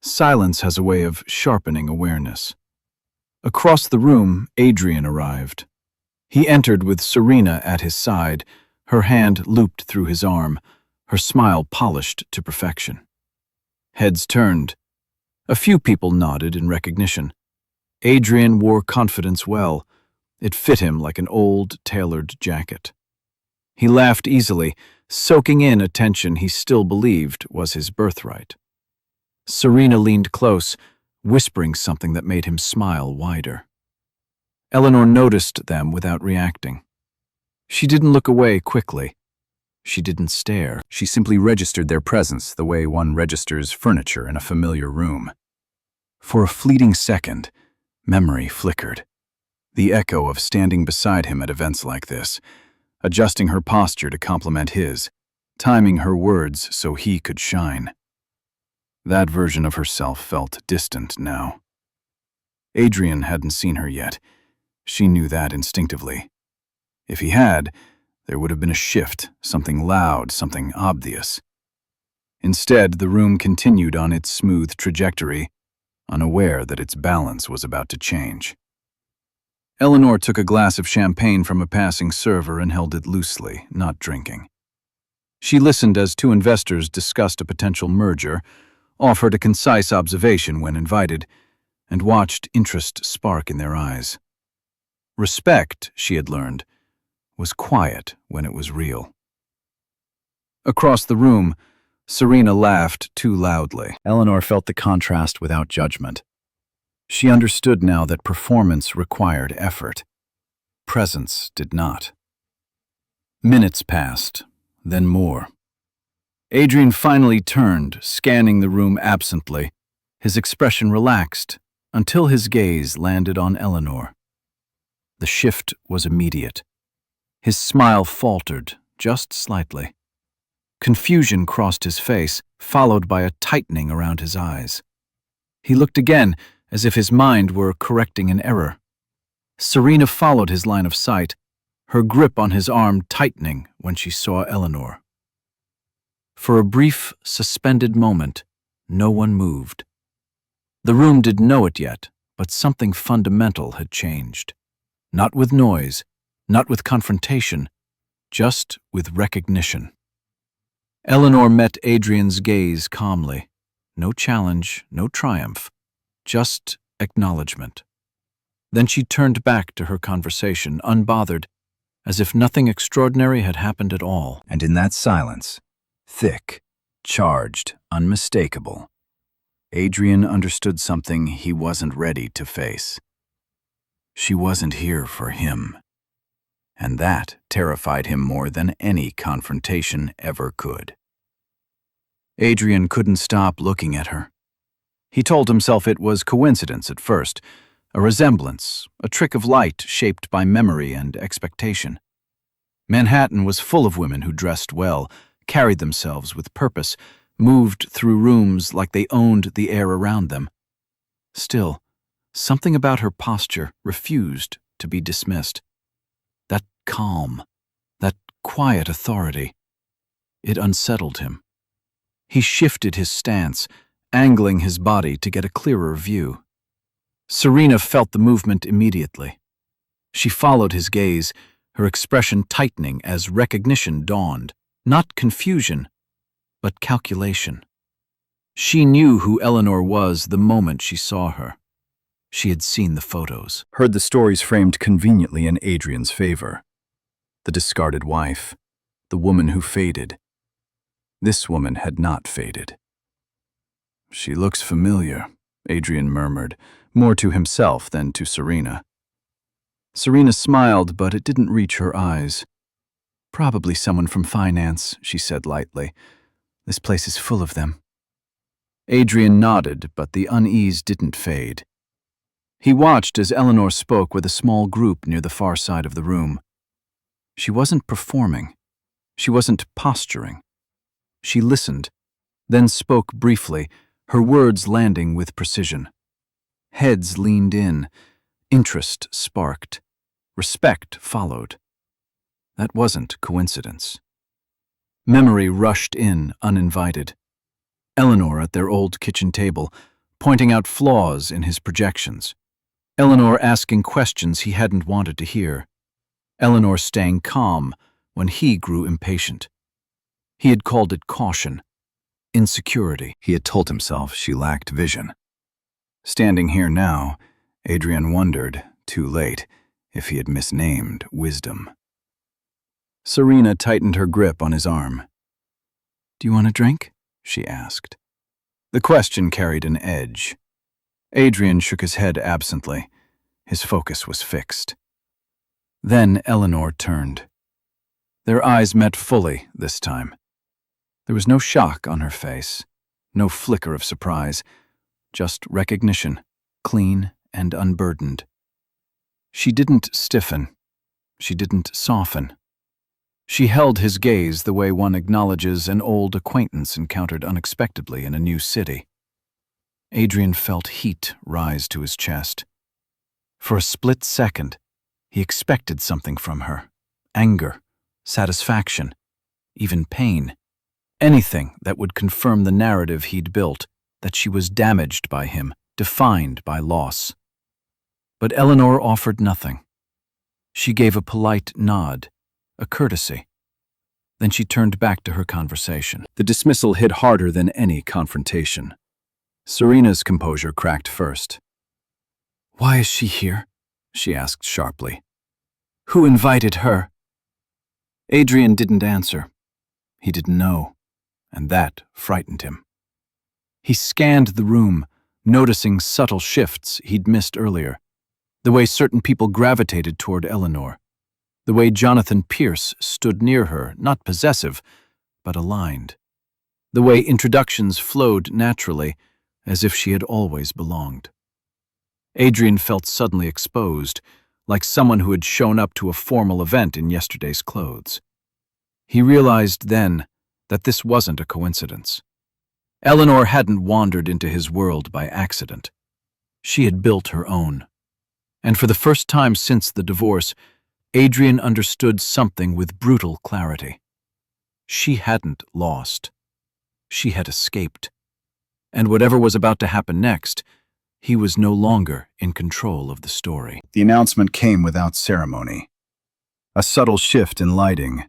Speaker 1: silence has a way of sharpening awareness. Across the room, Adrian arrived. He entered with Serena at his side, her hand looped through his arm, her smile polished to perfection. Heads turned. A few people nodded in recognition. Adrian wore confidence well. It fit him like an old, tailored jacket. He laughed easily, soaking in attention he still believed was his birthright. Serena leaned close, whispering something that made him smile wider. Eleanor noticed them without reacting. She didn't look away quickly. She didn't stare. She simply registered their presence the way one registers furniture in a familiar room. For a fleeting second, memory flickered. The echo of standing beside him at events like this, adjusting her posture to complement his, timing her words so he could shine. That version of herself felt distant now. Adrian hadn't seen her yet. She knew that instinctively. If he had, there would have been a shift, something loud, something obvious. Instead, the room continued on its smooth trajectory, unaware that its balance was about to change. Eleanor took a glass of champagne from a passing server and held it loosely, not drinking. She listened as two investors discussed a potential merger, offered a concise observation when invited, and watched interest spark in their eyes. Respect, she had learned, was quiet when it was real. Across the room, Serena laughed too loudly. Eleanor felt the contrast without judgment. She understood now that performance required effort. Presence did not. Minutes passed, then more. Adrian finally turned, scanning the room absently. His expression relaxed until his gaze landed on Eleanor. The shift was immediate. His smile faltered just slightly. Confusion crossed his face, followed by a tightening around his eyes. He looked again, as if his mind were correcting an error. Serena followed his line of sight, her grip on his arm tightening when she saw Eleanor. For a brief, suspended moment, no one moved. The room didn't know it yet, but something fundamental had changed. Not with noise, not with confrontation, just with recognition. Eleanor met Adrian's gaze calmly. No challenge, no triumph, just acknowledgement. Then she turned back to her conversation, unbothered, as if nothing extraordinary had happened at all. And in that silence, thick, charged, unmistakable, Adrian understood something he wasn't ready to face. She wasn't here for him. and that terrified him more than any confrontation ever could. Adrian couldn't stop looking at her. He told himself it was coincidence at first, a resemblance, a trick of light shaped by memory and expectation. Manhattan was full of women who dressed well, carried themselves with purpose, moved through rooms like they owned the air around them. Still, something about her posture refused to be dismissed. That calm, that quiet authority. It unsettled him. He shifted his stance, angling his body to get a clearer view. Serena felt the movement immediately. She followed his gaze, her expression tightening as recognition dawned, not confusion, but calculation. She knew who Eleanor was the moment she saw her. She had seen the photos, heard the stories framed conveniently in Adrian's favor. The discarded wife, the woman who faded. This woman had not faded. "She looks familiar," Adrian murmured, more to himself than to Serena. Serena smiled, but it didn't reach her eyes. "Probably someone from finance," she said lightly. "This place is full of them." Adrian nodded, but the unease didn't fade. He watched as Eleanor spoke with a small group near the far side of the room. She wasn't performing. She wasn't posturing. She listened, then spoke briefly, her words landing with precision. Heads leaned in, interest sparked, respect followed. That wasn't coincidence. Memory rushed in uninvited. Eleanor at their old kitchen table, pointing out flaws in his projections. Eleanor asking questions he hadn't wanted to hear. Eleanor staying calm when he grew impatient. He had called it caution, insecurity. He had told himself she lacked vision. Standing here now, Adrian wondered, too late, if he had misnamed wisdom. Serena tightened her grip on his arm. "Do you want a drink?" she asked. The question carried an edge. Adrian shook his head absently. His focus was fixed. Then Eleanor turned. Their eyes met fully this time. There was no shock on her face, no flicker of surprise, just recognition, clean and unburdened. She didn't stiffen. She didn't soften. She held his gaze the way one acknowledges an old acquaintance encountered unexpectedly in a new city. Adrian felt heat rise to his chest. For a split second, he expected something from her. Anger, satisfaction, even pain. Anything that would confirm the narrative he'd built, that she was damaged by him, defined by loss. But Eleanor offered nothing. She gave a polite nod, a courtesy. Then she turned back to her conversation. The dismissal hit harder than any confrontation. Serena's composure cracked first. "Why is she here?" she asked sharply. "Who invited her?" Adrian didn't answer. He didn't know, and that frightened him. He scanned the room, noticing subtle shifts he'd missed earlier. The way certain people gravitated toward Eleanor. The way Jonathan Pierce stood near her, not possessive, but aligned. The way introductions flowed naturally, as if she had always belonged. Adrian felt suddenly exposed, like someone who had shown up to a formal event in yesterday's clothes. He realized then that this wasn't a coincidence. Eleanor hadn't wandered into his world by accident. She had built her own. And for the first time since the divorce, Adrian understood something with brutal clarity. She hadn't lost. She had escaped. And whatever was about to happen next, he was no longer in control of the story. The announcement came without ceremony. A subtle shift in lighting,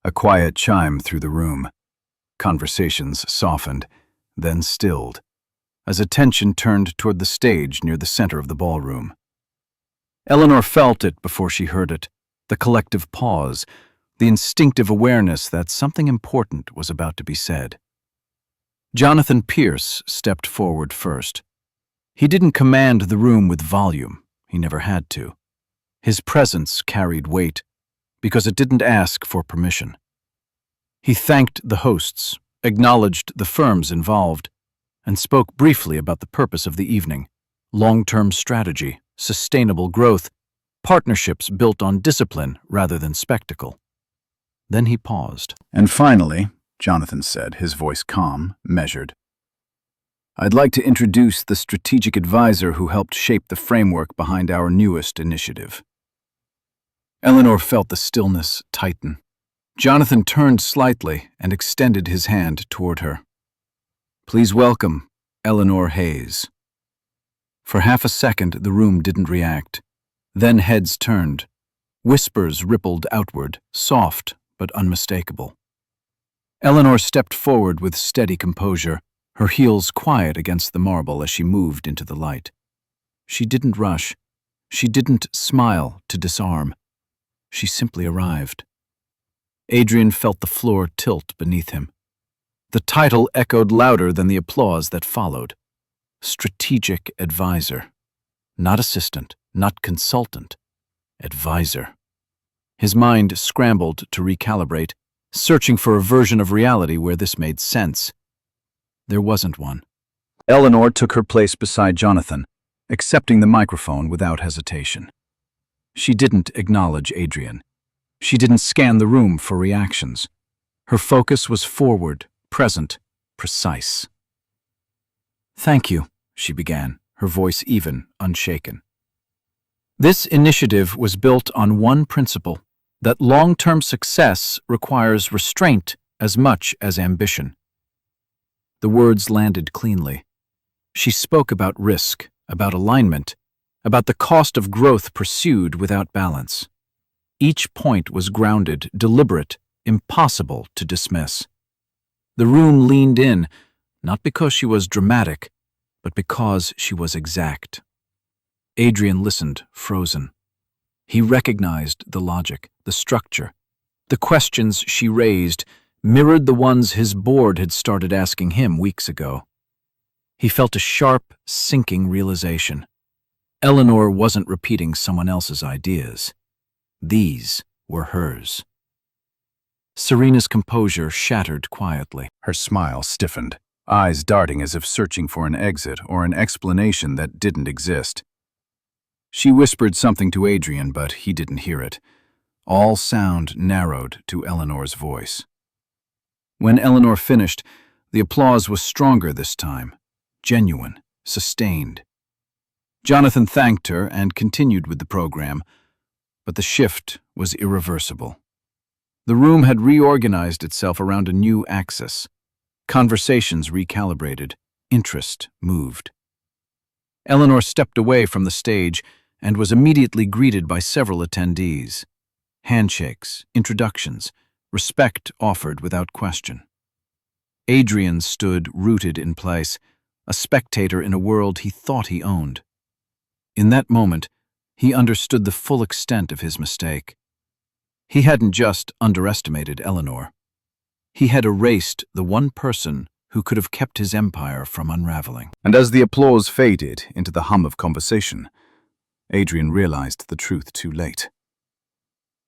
Speaker 1: a quiet chime through the room. Conversations softened, then stilled, as attention turned toward the stage near the center of the ballroom. Eleanor felt it before she heard it, the collective pause, the instinctive awareness that something important was about to be said. Jonathan Pierce stepped forward first. He didn't command the room with volume. He never had to. His presence carried weight, because it didn't ask for permission. He thanked the hosts, acknowledged the firms involved, and spoke briefly about the purpose of the evening: long-term strategy, sustainable growth, partnerships built on discipline rather than spectacle. Then he paused. "And finally," Jonathan said, his voice calm, measured, "I'd like to introduce the strategic advisor who helped shape the framework behind our newest initiative." Eleanor felt the stillness tighten. Jonathan turned slightly and extended his hand toward her. "Please welcome Eleanor Hayes." For half a second, the room didn't react. Then heads turned. Whispers rippled outward, soft but unmistakable. Eleanor stepped forward with steady composure, her heels quiet against the marble as she moved into the light. She didn't rush. She didn't smile to disarm. She simply arrived. Adrian felt the floor tilt beneath him. The title echoed louder than the applause that followed. Strategic advisor. Not assistant, not consultant. Advisor. His mind scrambled to recalibrate, searching for a version of reality where this made sense. There wasn't one. Eleanor took her place beside Jonathan, accepting the microphone without hesitation. She didn't acknowledge Adrian. She didn't scan the room for reactions. Her focus was forward, present, precise. "Thank you," she began, her voice even, unshaken. This initiative was built on one principle: that long-term success requires restraint as much as ambition. The words landed cleanly. She spoke about risk, about alignment, about the cost of growth pursued without balance. Each point was grounded, deliberate, impossible to dismiss. The room leaned in, not because she was dramatic, but because she was exact. Adrian listened, frozen. He recognized the logic, the structure. The questions she raised mirrored the ones his board had started asking him weeks ago. He felt a sharp, sinking realization. Eleanor wasn't repeating someone else's ideas. These were hers. Serena's composure shattered quietly. Her smile stiffened, eyes darting as if searching for an exit or an explanation that didn't exist. She whispered something to Adrian, but he didn't hear it. All sound narrowed to Eleanor's voice. When Eleanor finished, the applause was stronger this time, genuine, sustained. Jonathan thanked her and continued with the program, but the shift was irreversible. The room had reorganized itself around a new axis. Conversations recalibrated, interest moved. Eleanor stepped away from the stage and was immediately greeted by several attendees. Handshakes, introductions, respect offered without question. Adrian stood rooted in place, a spectator in a world he thought he owned. In that moment, he understood the full extent of his mistake. He hadn't just underestimated Eleanor. He had erased the one person who could have kept his empire from unraveling. And as the applause faded into the hum of conversation, Adrian realized the truth too late.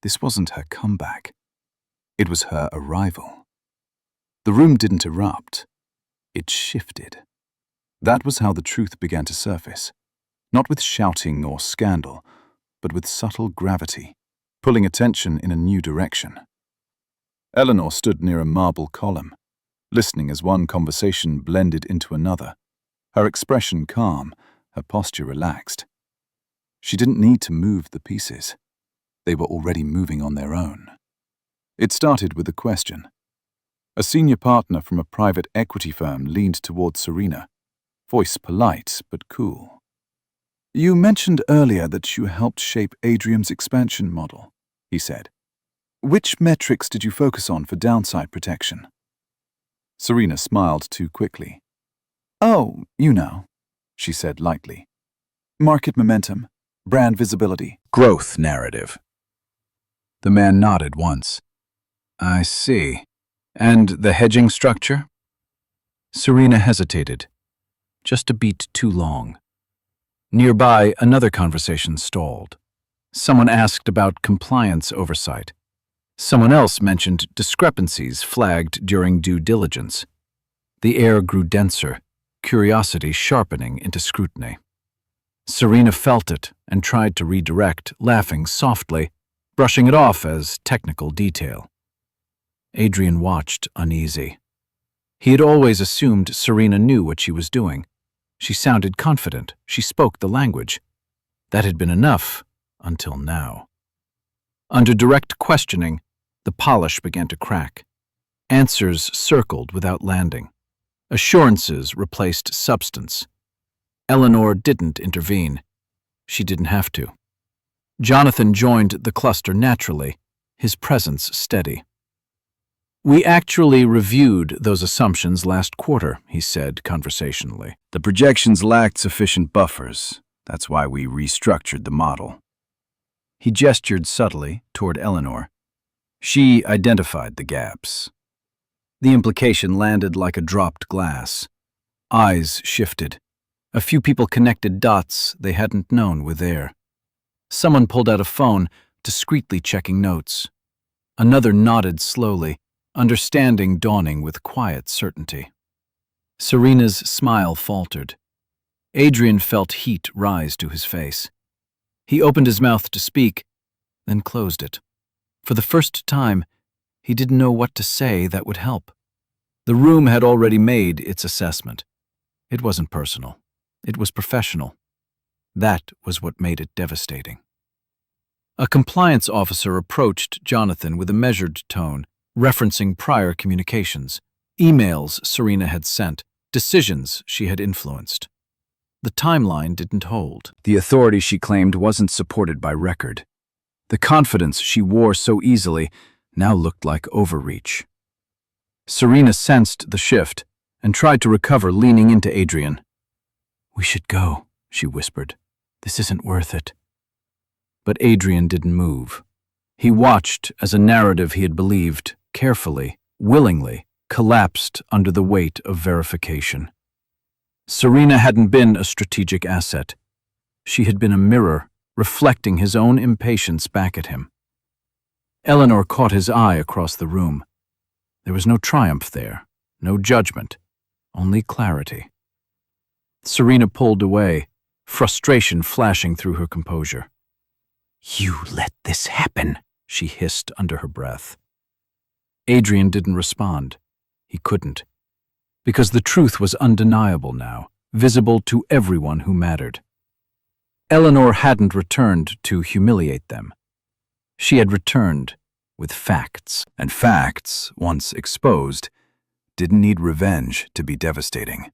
Speaker 1: This wasn't her comeback. It was her arrival. The room didn't erupt. It shifted. That was how the truth began to surface. Not with shouting or scandal, but with subtle gravity, pulling attention in a new direction. Eleanor stood near a marble column, listening as one conversation blended into another, her expression calm, her posture relaxed. She didn't need to move the pieces. They were already moving on their own. It started with a question. A senior partner from a private equity firm leaned towards Serena, voice polite but cool. "You mentioned earlier that you helped shape Adrian's expansion model," he said. "Which metrics did you focus on for downside protection?" Serena smiled too quickly. "Oh, you know," she said lightly. "Market momentum, brand visibility, growth narrative." The man nodded once. "I see. And the hedging structure?" Serena hesitated, just a beat too long. Nearby, another conversation stalled. Someone asked about compliance oversight, Someone else mentioned discrepancies flagged during due diligence. The air grew denser, curiosity sharpening into scrutiny. Serena felt it and tried to redirect, laughing softly, brushing it off as technical detail. Adrian watched, uneasy. He had always assumed Serena knew what she was doing. She sounded confident. She spoke the language. That had been enough, until now. Under direct questioning, the polish began to crack. Answers circled without landing. Assurances replaced substance. Eleanor didn't intervene. She didn't have to. Jonathan joined the cluster naturally, his presence steady. "We actually reviewed those assumptions last quarter," he said conversationally.
Speaker 2: "The projections lacked sufficient buffers. That's why we restructured the model." He gestured subtly toward Eleanor. She identified the gaps. The implication landed like a dropped glass. Eyes shifted. A few people connected dots they hadn't known were there. Someone pulled out a phone, discreetly checking notes. Another nodded slowly, understanding dawning with quiet certainty. Serena's smile faltered. Adrian felt heat rise to his face. He opened his mouth to speak, then closed it. For the first time, he didn't know what to say that would help. The room had already made its assessment. It wasn't personal. It was professional. That was what made it devastating. A compliance officer approached Jonathan with a measured tone, referencing prior communications, emails Serena had sent, decisions she had influenced. The timeline didn't hold. The authority she claimed wasn't supported by record. The confidence she wore so easily now looked like overreach.
Speaker 1: Serena sensed the shift and tried to recover, leaning into Adrian. "We should go," she whispered. "This isn't worth it." But Adrian didn't move. He watched as a narrative he had believed, carefully, willingly, collapsed under the weight of verification. Serena hadn't been a strategic asset. She had been a mirror, reflecting his own impatience back at him. Eleanor caught his eye across the room. There was no triumph there, no judgment, only clarity. Serena pulled away, frustration flashing through her composure. "You let this happen," she hissed under her breath. Adrian didn't respond. He couldn't. Because the truth was undeniable now, visible to everyone who mattered. Eleanor hadn't returned to humiliate them. She had returned with facts.
Speaker 2: And facts, once exposed, didn't need revenge to be devastating.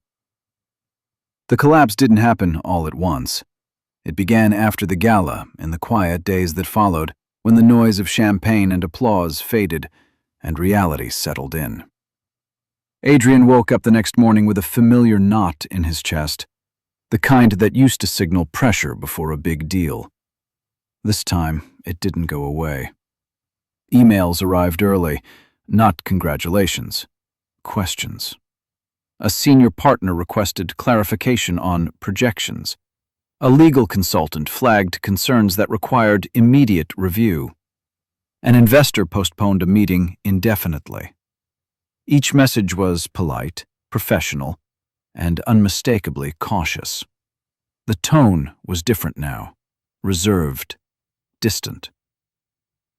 Speaker 2: The collapse didn't happen all at once. It began after the gala, in the quiet days that followed, when the noise of champagne and applause faded and reality settled in. Adrian woke up the next morning with a familiar knot in his chest, the kind that used to signal pressure before a big deal. This time, it didn't go away. Emails arrived early, not congratulations, questions. A senior partner requested clarification on projections. A legal consultant flagged concerns that required immediate review. An investor postponed a meeting indefinitely. Each message was polite, professional, and unmistakably cautious. The tone was different now, reserved, distant.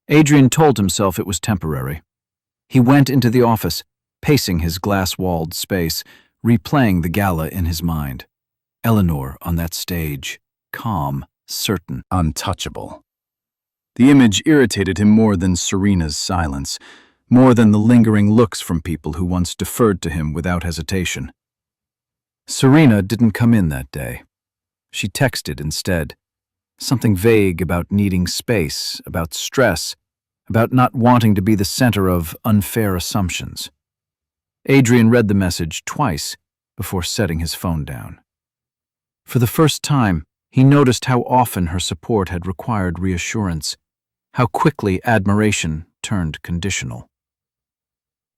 Speaker 2: Adrian told himself it was temporary. He went into the office, pacing his glass-walled space, replaying the gala in his mind. Eleanor on that stage, calm, certain, untouchable. The image irritated him more than Serena's silence, more than the lingering looks from people who once deferred to him without hesitation. Serena didn't come in that day. She texted instead. Something vague about needing space, about stress, about not wanting to be the center of unfair assumptions. Adrian read the message twice before setting his phone down. For the first time, he noticed how often her support had required reassurance, how quickly admiration turned conditional.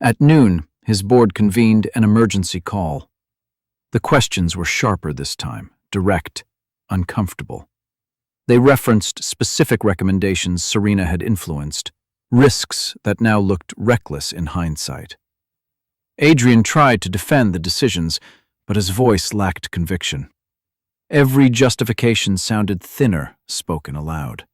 Speaker 2: At noon, his board convened an emergency call. The questions were sharper this time, direct, uncomfortable. They referenced specific recommendations Serena had influenced, risks that now looked reckless in hindsight. Adrian tried to defend the decisions, but his voice lacked conviction. Every justification sounded thinner, spoken aloud.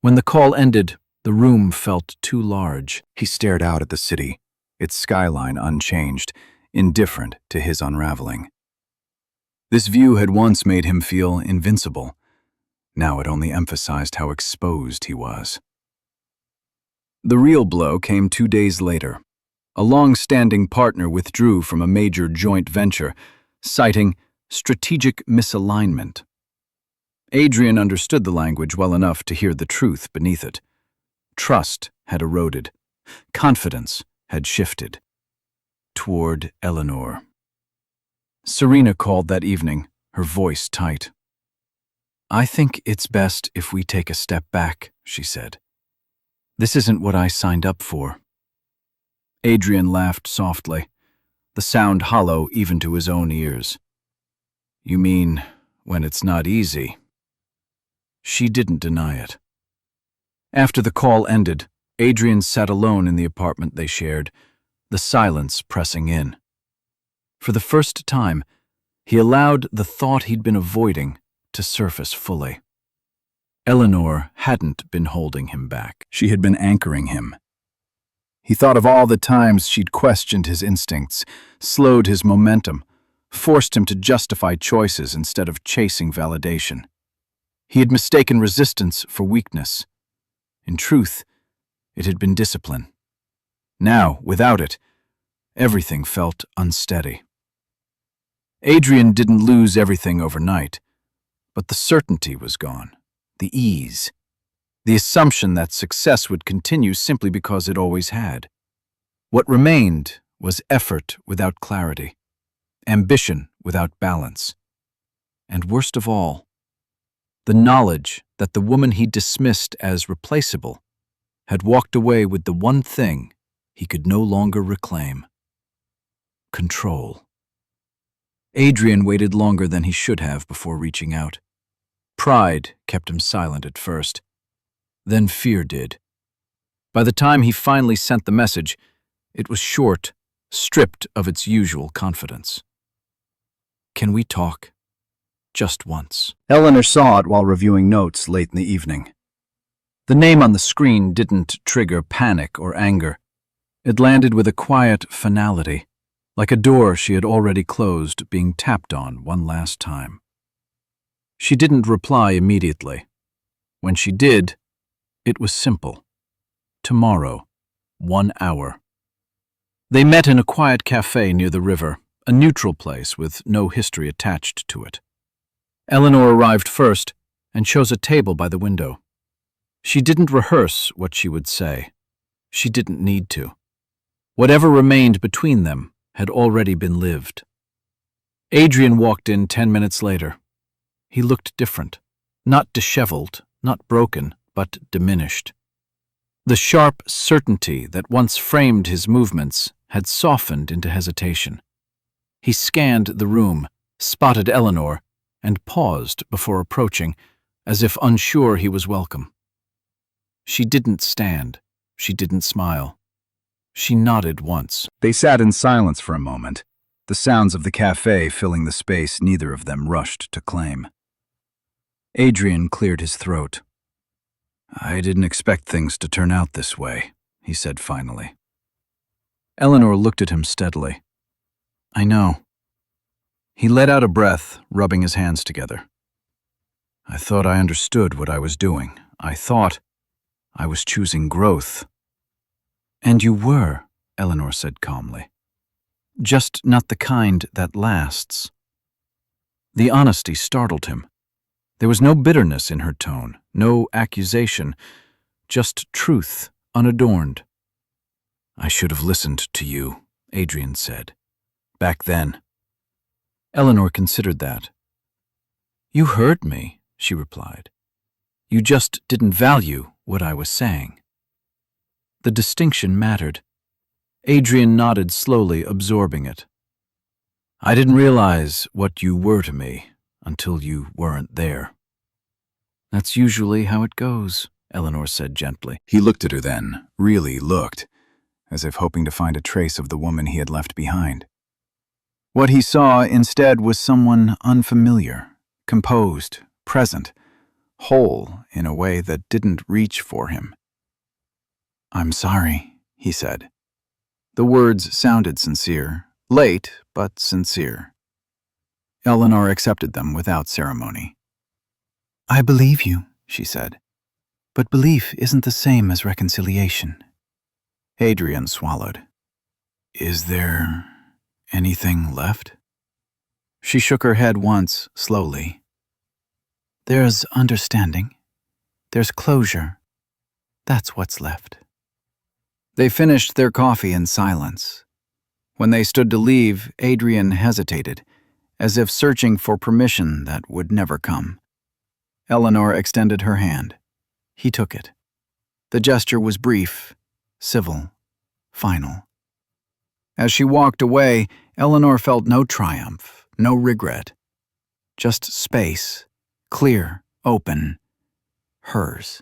Speaker 2: When the call ended, the room felt too large.
Speaker 1: He stared out at the city, its skyline unchanged, indifferent to his unraveling. This view had once made him feel invincible. Now it only emphasized how exposed he was. The real blow came 2 days later. A long-standing partner withdrew from a major joint venture, citing strategic misalignment. Adrian understood the language well enough to hear the truth beneath it. Trust had eroded. Confidence had shifted. Toward Eleanor. Serena called that evening, her voice tight. "I think it's best if we take a step back," she said. "This isn't what I signed up for." Adrian laughed softly, the sound hollow even to his own ears. "You mean when it's not easy?" She didn't deny it. After the call ended, Adrian sat alone in the apartment they shared, the silence pressing in. For the first time, he allowed the thought he'd been avoiding to surface fully. Eleanor hadn't been holding him back. She had been anchoring him. He thought of all the times she'd questioned his instincts, slowed his momentum, forced him to justify choices instead of chasing validation. He had mistaken resistance for weakness. In truth, it had been discipline. Now, without it, everything felt unsteady. Adrian didn't lose everything overnight, but the certainty was gone, the ease, the assumption that success would continue simply because it always had. What remained was effort without clarity, ambition without balance, and worst of all, the knowledge that the woman he dismissed as replaceable had walked away with the one thing he could no longer reclaim: control. Adrian waited longer than he should have before reaching out. Pride kept him silent at first. Then fear did. By the time he finally sent the message, it was short, stripped of its usual confidence. "Can we talk? Just once." Eleanor saw it while reviewing notes late in the evening. The name on the screen didn't trigger panic or anger. It landed with a quiet finality, like a door she had already closed being tapped on one last time. She didn't reply immediately. When she did, it was simple. Tomorrow, 1 hour. They met in a quiet cafe near the river, a neutral place with no history attached to it. Eleanor arrived first and chose a table by the window. She didn't rehearse what she would say. She didn't need to. Whatever remained between them had already been lived. Adrian walked in 10 minutes later. He looked different, not disheveled, not broken, but diminished. The sharp certainty that once framed his movements had softened into hesitation. He scanned the room, spotted Eleanor, and paused before approaching, as if unsure he was welcome. She didn't stand. She didn't smile. She nodded once. They sat in silence for a moment, the sounds of the cafe filling the space neither of them rushed to claim. Adrian cleared his throat. "I didn't expect things to turn out this way," he said finally. Eleanor looked at him steadily. "I know." He let out a breath, rubbing his hands together. "I thought I understood what I was doing. I thought I was choosing growth." "And you were," Eleanor said calmly. "Just not the kind that lasts." The honesty startled him. There was no bitterness in her tone, no accusation, just truth, unadorned. "I should have listened to you," Adrian said. "Back then." Eleanor considered that. "You heard me," she replied. "You just didn't value what I was saying." The distinction mattered. Adrian nodded slowly, absorbing it. "I didn't realize what you were to me until you weren't there." "That's usually how it goes,"
Speaker 2: Eleanor said gently.
Speaker 1: He looked at her then, really looked, as if hoping to find a trace of the woman he had left behind. What he saw instead was someone unfamiliar, composed, present, whole in a way that didn't reach for him. "I'm sorry," he said. The words sounded sincere, late but sincere. Eleanor accepted them without ceremony. "I believe you," she said, "but belief isn't the same as reconciliation." Adrian swallowed. "Is there anything left?" She shook her head once, slowly. "There's understanding. There's closure. That's what's left." They finished their coffee in silence. When they stood to leave, Adrian hesitated, as if searching for permission that would never come. Eleanor extended her hand. He took it. The gesture was brief, civil, final. As she walked away, Eleanor felt no triumph, no regret. Just space, clear, open, hers.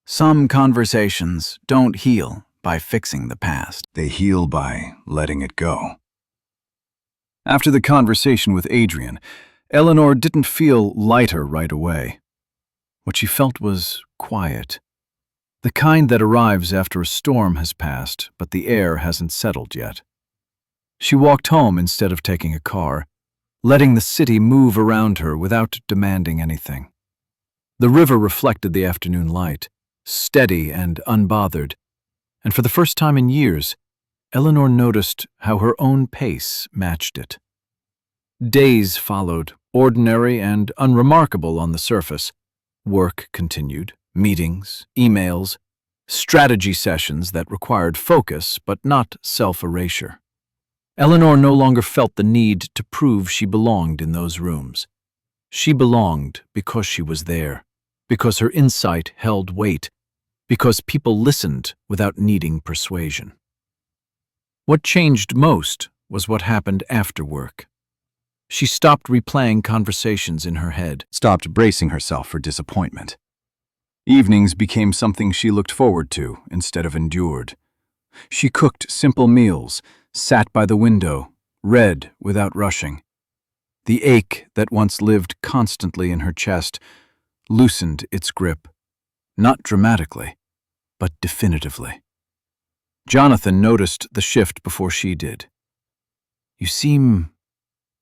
Speaker 1: Some conversations don't heal by fixing the past. They heal by letting it go. After the conversation with Adrian, Eleanor didn't feel lighter right away. What she felt was quiet. The kind that arrives after a storm has passed, but the air hasn't settled yet. She walked home instead of taking a car, letting the city move around her without demanding anything. The river reflected the afternoon light, steady and unbothered, and for the first time in years, Eleanor noticed how her own pace matched it. Days followed, ordinary and unremarkable on the surface. Work continued, meetings, emails, strategy sessions that required focus but not self-erasure. Eleanor no longer felt the need to prove she belonged in those rooms. She belonged because she was there, because her insight held weight, because people listened without needing persuasion. What changed most was what happened after work. She stopped replaying conversations in her head, stopped bracing herself for disappointment. Evenings became something she looked forward to instead of endured. She cooked simple meals, sat by the window, read without rushing. The ache that once lived constantly in her chest loosened its grip, not dramatically, but definitively. Jonathan noticed the shift before she did. "You seem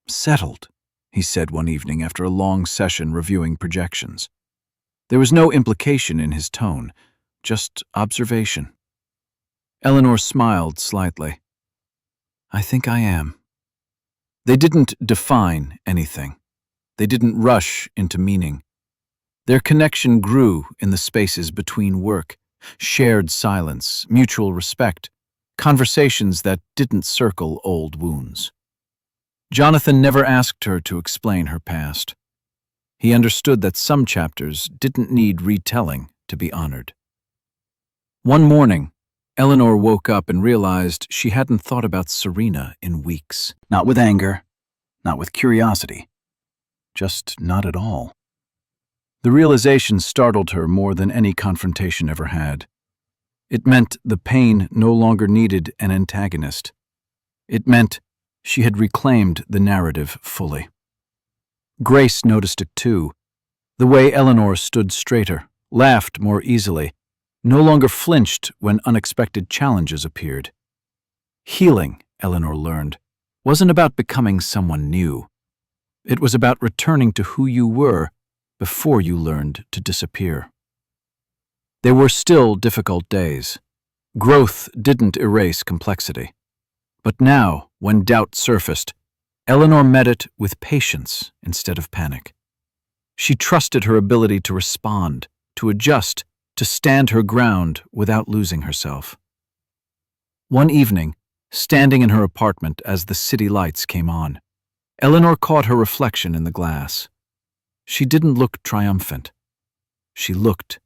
Speaker 1: settled," he said one evening after a long session reviewing projections. There was no implication in his tone, just observation. Eleanor smiled slightly. "I think I am." They didn't define anything. They didn't rush into meaning. Their connection grew in the spaces between work, shared silence, mutual respect, conversations that didn't circle old wounds. Jonathan never asked her to explain her past. He understood that some chapters didn't need retelling to be honored. One morning, Eleanor woke up and realized she hadn't thought about Serena in weeks. Not with anger, not with curiosity, just not at all. The realization startled her more than any confrontation ever had. It meant the pain no longer needed an antagonist. It meant she had reclaimed the narrative fully. Grace noticed it too. The way Eleanor stood straighter, laughed more easily, no longer flinched when unexpected challenges appeared. Healing, Eleanor learned, wasn't about becoming someone new. It was about returning to who you were before you learned to disappear. There were still difficult days. Growth didn't erase complexity. But now, when doubt surfaced, Eleanor met it with patience instead of panic. She trusted her ability to respond, to adjust, to stand her ground without losing herself. One evening, standing in her apartment as the city lights came on, Eleanor caught her reflection in the glass. She didn't look triumphant. She looked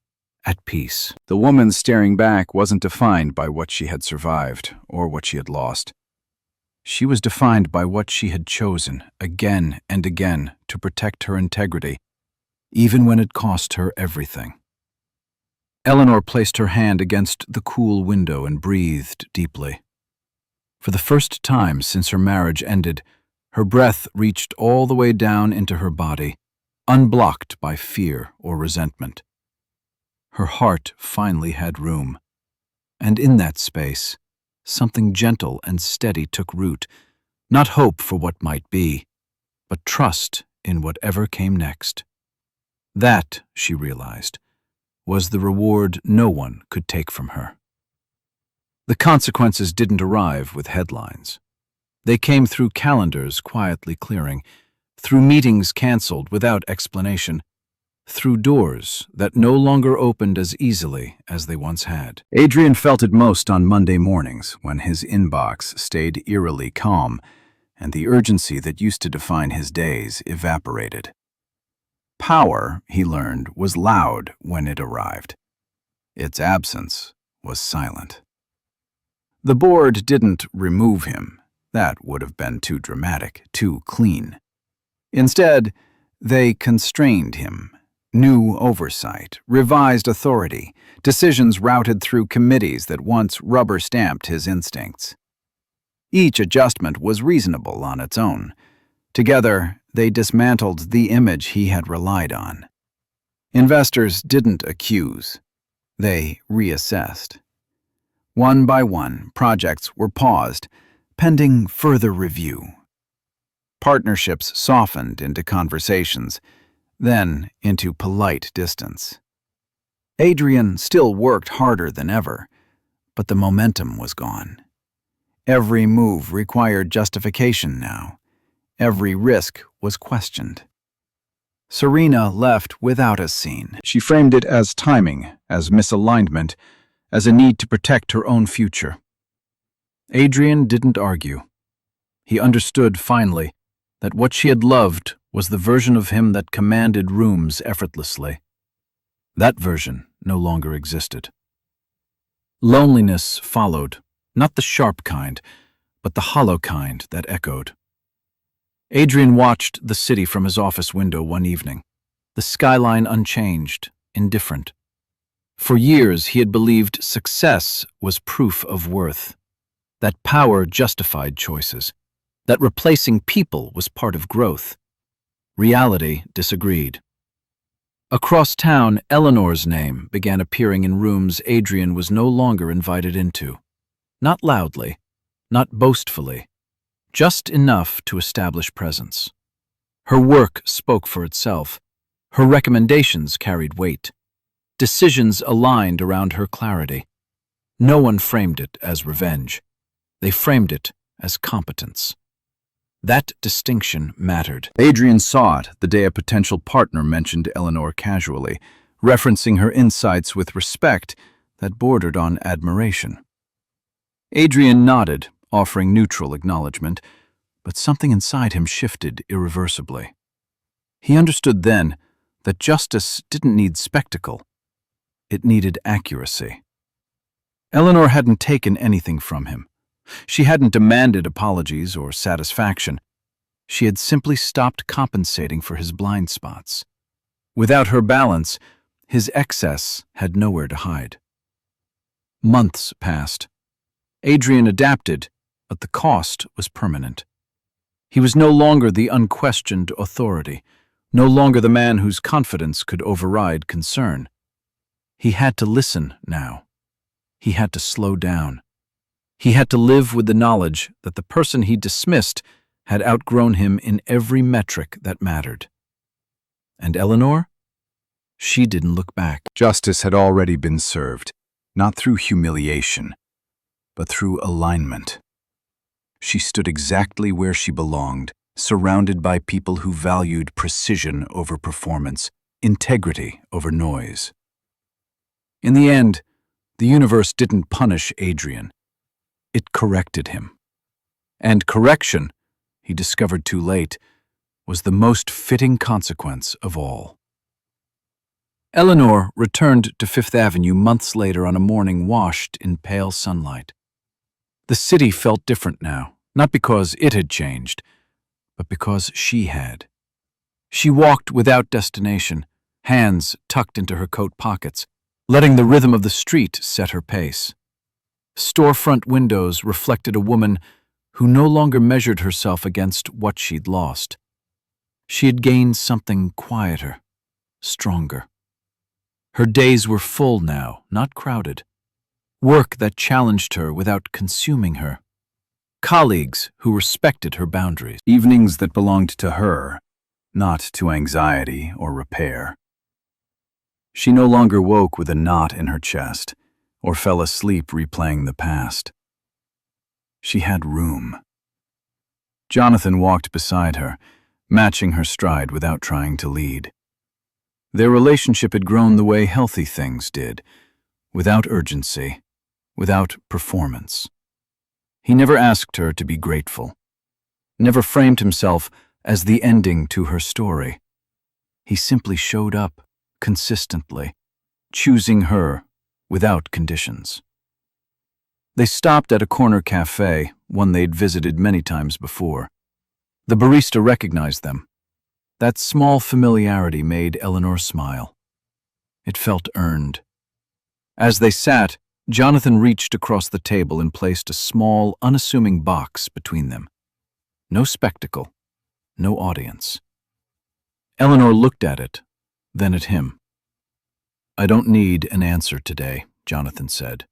Speaker 1: at peace. The woman staring back wasn't defined by what she had survived or what she had lost. She was defined by what she had chosen again and again to protect her integrity, even when it cost her everything.
Speaker 2: Eleanor placed her hand against the cool window and breathed deeply. For the first time since her marriage ended, her breath reached all the way down into her body, unblocked by fear or resentment. Her heart finally had room, and in that space, something gentle and steady took root, not hope for what might be, but trust in whatever came next. That, she realized, was the reward no one could take from her. The consequences didn't arrive with headlines. They came through calendars quietly clearing, through meetings canceled without explanation, through doors that no longer opened as easily as they once had.
Speaker 1: Adrian felt it most on Monday mornings when his inbox stayed eerily calm and the urgency that used to define his days evaporated. Power, he learned, was loud when it arrived. Its absence was silent. The board didn't remove him. That would have been too dramatic, too clean. Instead, they constrained him. New oversight, revised authority, decisions routed through committees that once rubber-stamped his instincts. Each adjustment was reasonable on its own. Together, they dismantled the image he had relied on. Investors didn't accuse. They reassessed. One by one, projects were paused, pending further review. Partnerships softened into conversations, then into polite distance. Adrian still worked harder than ever, but the momentum was gone. Every move required justification now. Every risk was questioned. Serena left without a scene. She framed it as timing, as misalignment, as a need to protect her own future. Adrian didn't argue. He understood finally that what she had loved was the version of him that commanded rooms effortlessly. That version no longer existed. Loneliness followed, not the sharp kind, but the hollow kind that echoed. Adrian watched the city from his office window one evening, the skyline unchanged, indifferent. For years he had believed success was proof of worth, that power justified choices, that replacing people was part of growth. Reality disagreed. Across town, Eleanor's name began appearing in rooms Adrian was no longer invited into. Not loudly, not boastfully, just enough to establish presence. Her work spoke for itself. Her recommendations carried weight. Decisions aligned around her clarity. No one framed it as revenge. They framed it as competence. That distinction mattered. Adrian saw it the day a potential partner mentioned Eleanor casually, referencing her insights with respect that bordered on admiration. Adrian nodded, offering neutral acknowledgement, but something inside him shifted irreversibly. He understood then that justice didn't need spectacle. It needed accuracy. Eleanor hadn't taken anything from him. She hadn't demanded apologies or satisfaction. She had simply stopped compensating for his blind spots. Without her balance, his excess had nowhere to hide. Months passed. Adrian adapted, but the cost was permanent. He was no longer the unquestioned authority, no longer the man whose confidence could override concern. He had to listen now. He had to slow down. He had to live with the knowledge that the person he dismissed had outgrown him in every metric that mattered. And Eleanor? She didn't look back. Justice had already been served, not through humiliation, but through alignment. She stood exactly where she belonged, surrounded by people who valued precision over performance, integrity over noise. In the end, the universe didn't punish Adrian. It corrected him. And correction, he discovered too late, was the most fitting consequence of all. Eleanor returned to Fifth Avenue months later on a morning washed in pale sunlight. The city felt different now, not because it had changed, but because she had. She walked without destination, hands tucked into her coat pockets,
Speaker 2: letting the rhythm of the street set her pace. Storefront windows reflected a woman who no longer measured herself against what she'd lost. She had gained something quieter, stronger. Her days were full now, not crowded. Work that challenged her without consuming her. Colleagues who respected her boundaries.
Speaker 1: Evenings that belonged to her, not to anxiety or repair. She no longer woke with a knot in her chest or fell asleep replaying the past. She had room. Jonathan walked beside her, matching her stride without trying to lead. Their relationship had grown the way healthy things did, without urgency, without performance. He never asked her to be grateful, never framed himself as the ending to her story. He simply showed up, consistently, choosing her without conditions. They stopped at a corner cafe, one they'd visited many times before. The barista recognized them. That small familiarity made Eleanor smile. It felt earned. As they sat, Jonathan reached across the table and placed a small, unassuming box between them. No spectacle, no audience. Eleanor looked at it, then at him. "I don't need an answer today," Jonathan said.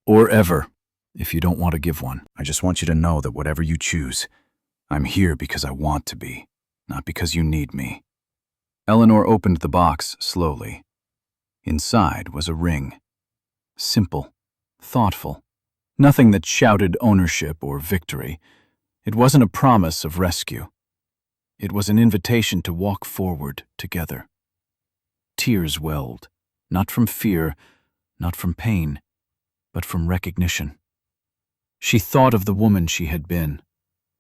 Speaker 1: "Or ever, if you don't want to give one. I just want you to know that whatever you choose, I'm here because I want to be, not because you need me." Eleanor opened the box slowly. Inside was a ring. Simple, thoughtful, nothing that shouted ownership or victory. It wasn't a promise of rescue. It was an invitation to walk forward together. Tears welled, not from fear, not from pain, but from recognition. She thought of the woman she had been,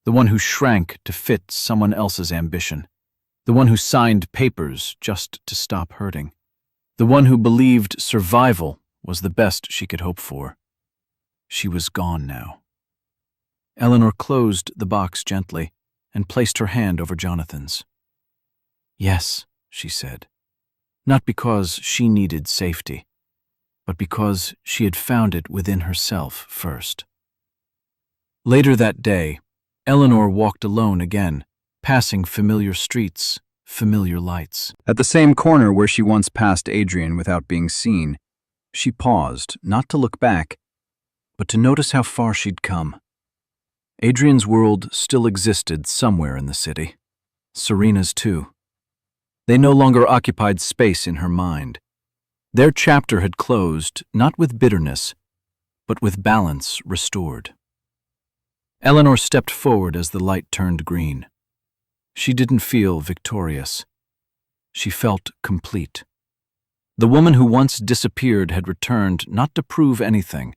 Speaker 1: the one who shrank to fit someone else's ambition, the one who signed papers just to stop hurting, the one who believed survival was the best she could hope for. She was gone now. Eleanor closed the box gently and placed her hand over Jonathan's. "Yes," she said, not because she needed safety, but because she had found it within herself first. Later that day, Eleanor walked alone again, passing familiar streets, familiar lights. At the same corner where she once passed Adrian without being seen, she paused, not to look back, but to notice how far she'd come. Adrian's world still existed somewhere in the city. Serena's too. They no longer occupied space in her mind. Their chapter had closed, not with bitterness, but with balance restored. Eleanor stepped forward as the light turned green. She didn't feel victorious. She felt complete. The woman who once disappeared had returned not to prove anything,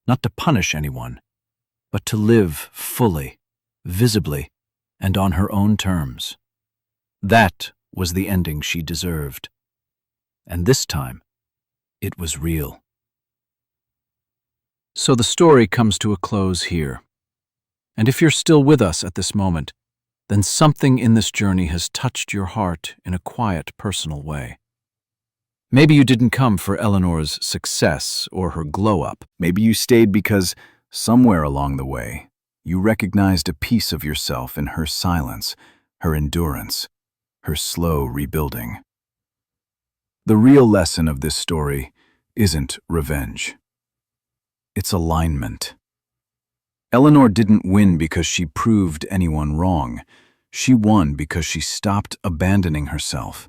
Speaker 1: not to punish anyone, but to live fully, visibly, and on her own terms. That was the ending she deserved. And this time, it was real. So the story comes to a close here. And if you're still with us at this moment, then something in this journey has touched your heart in a quiet, personal way. Maybe you didn't come for Eleanor's success or her glow-up. Maybe you stayed because, somewhere along the way, you recognized a piece of yourself in her silence, her endurance, her slow rebuilding. The real lesson of this story isn't revenge. It's alignment. Eleanor didn't win because she proved anyone wrong. She won because she stopped abandoning herself.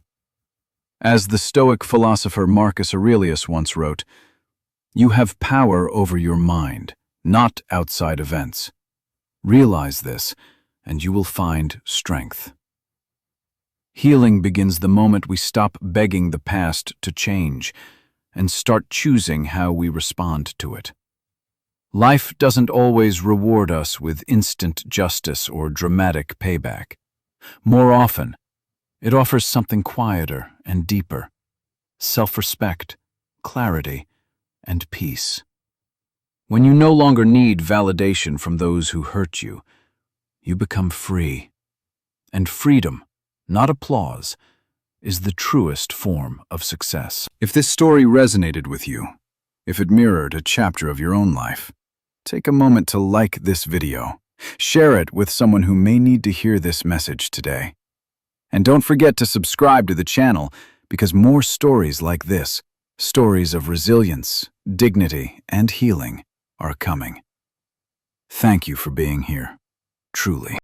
Speaker 1: As the Stoic philosopher Marcus Aurelius once wrote, "You have power over your mind, not outside events. Realize this, and you will find strength." Healing begins the moment we stop begging the past to change and start choosing how we respond to it. Life doesn't always reward us with instant justice or dramatic payback. More often, it offers something quieter and deeper: self-respect, clarity, and peace. When you no longer need validation from those who hurt you, you become free. And freedom, not applause, is the truest form of success. If this story resonated with you, if it mirrored a chapter of your own life, take a moment to like this video. Share it with someone who may need to hear this message today. And don't forget to subscribe to the channel, because more stories like this, stories of resilience, dignity, and healing, are coming. Thank you for being here, truly.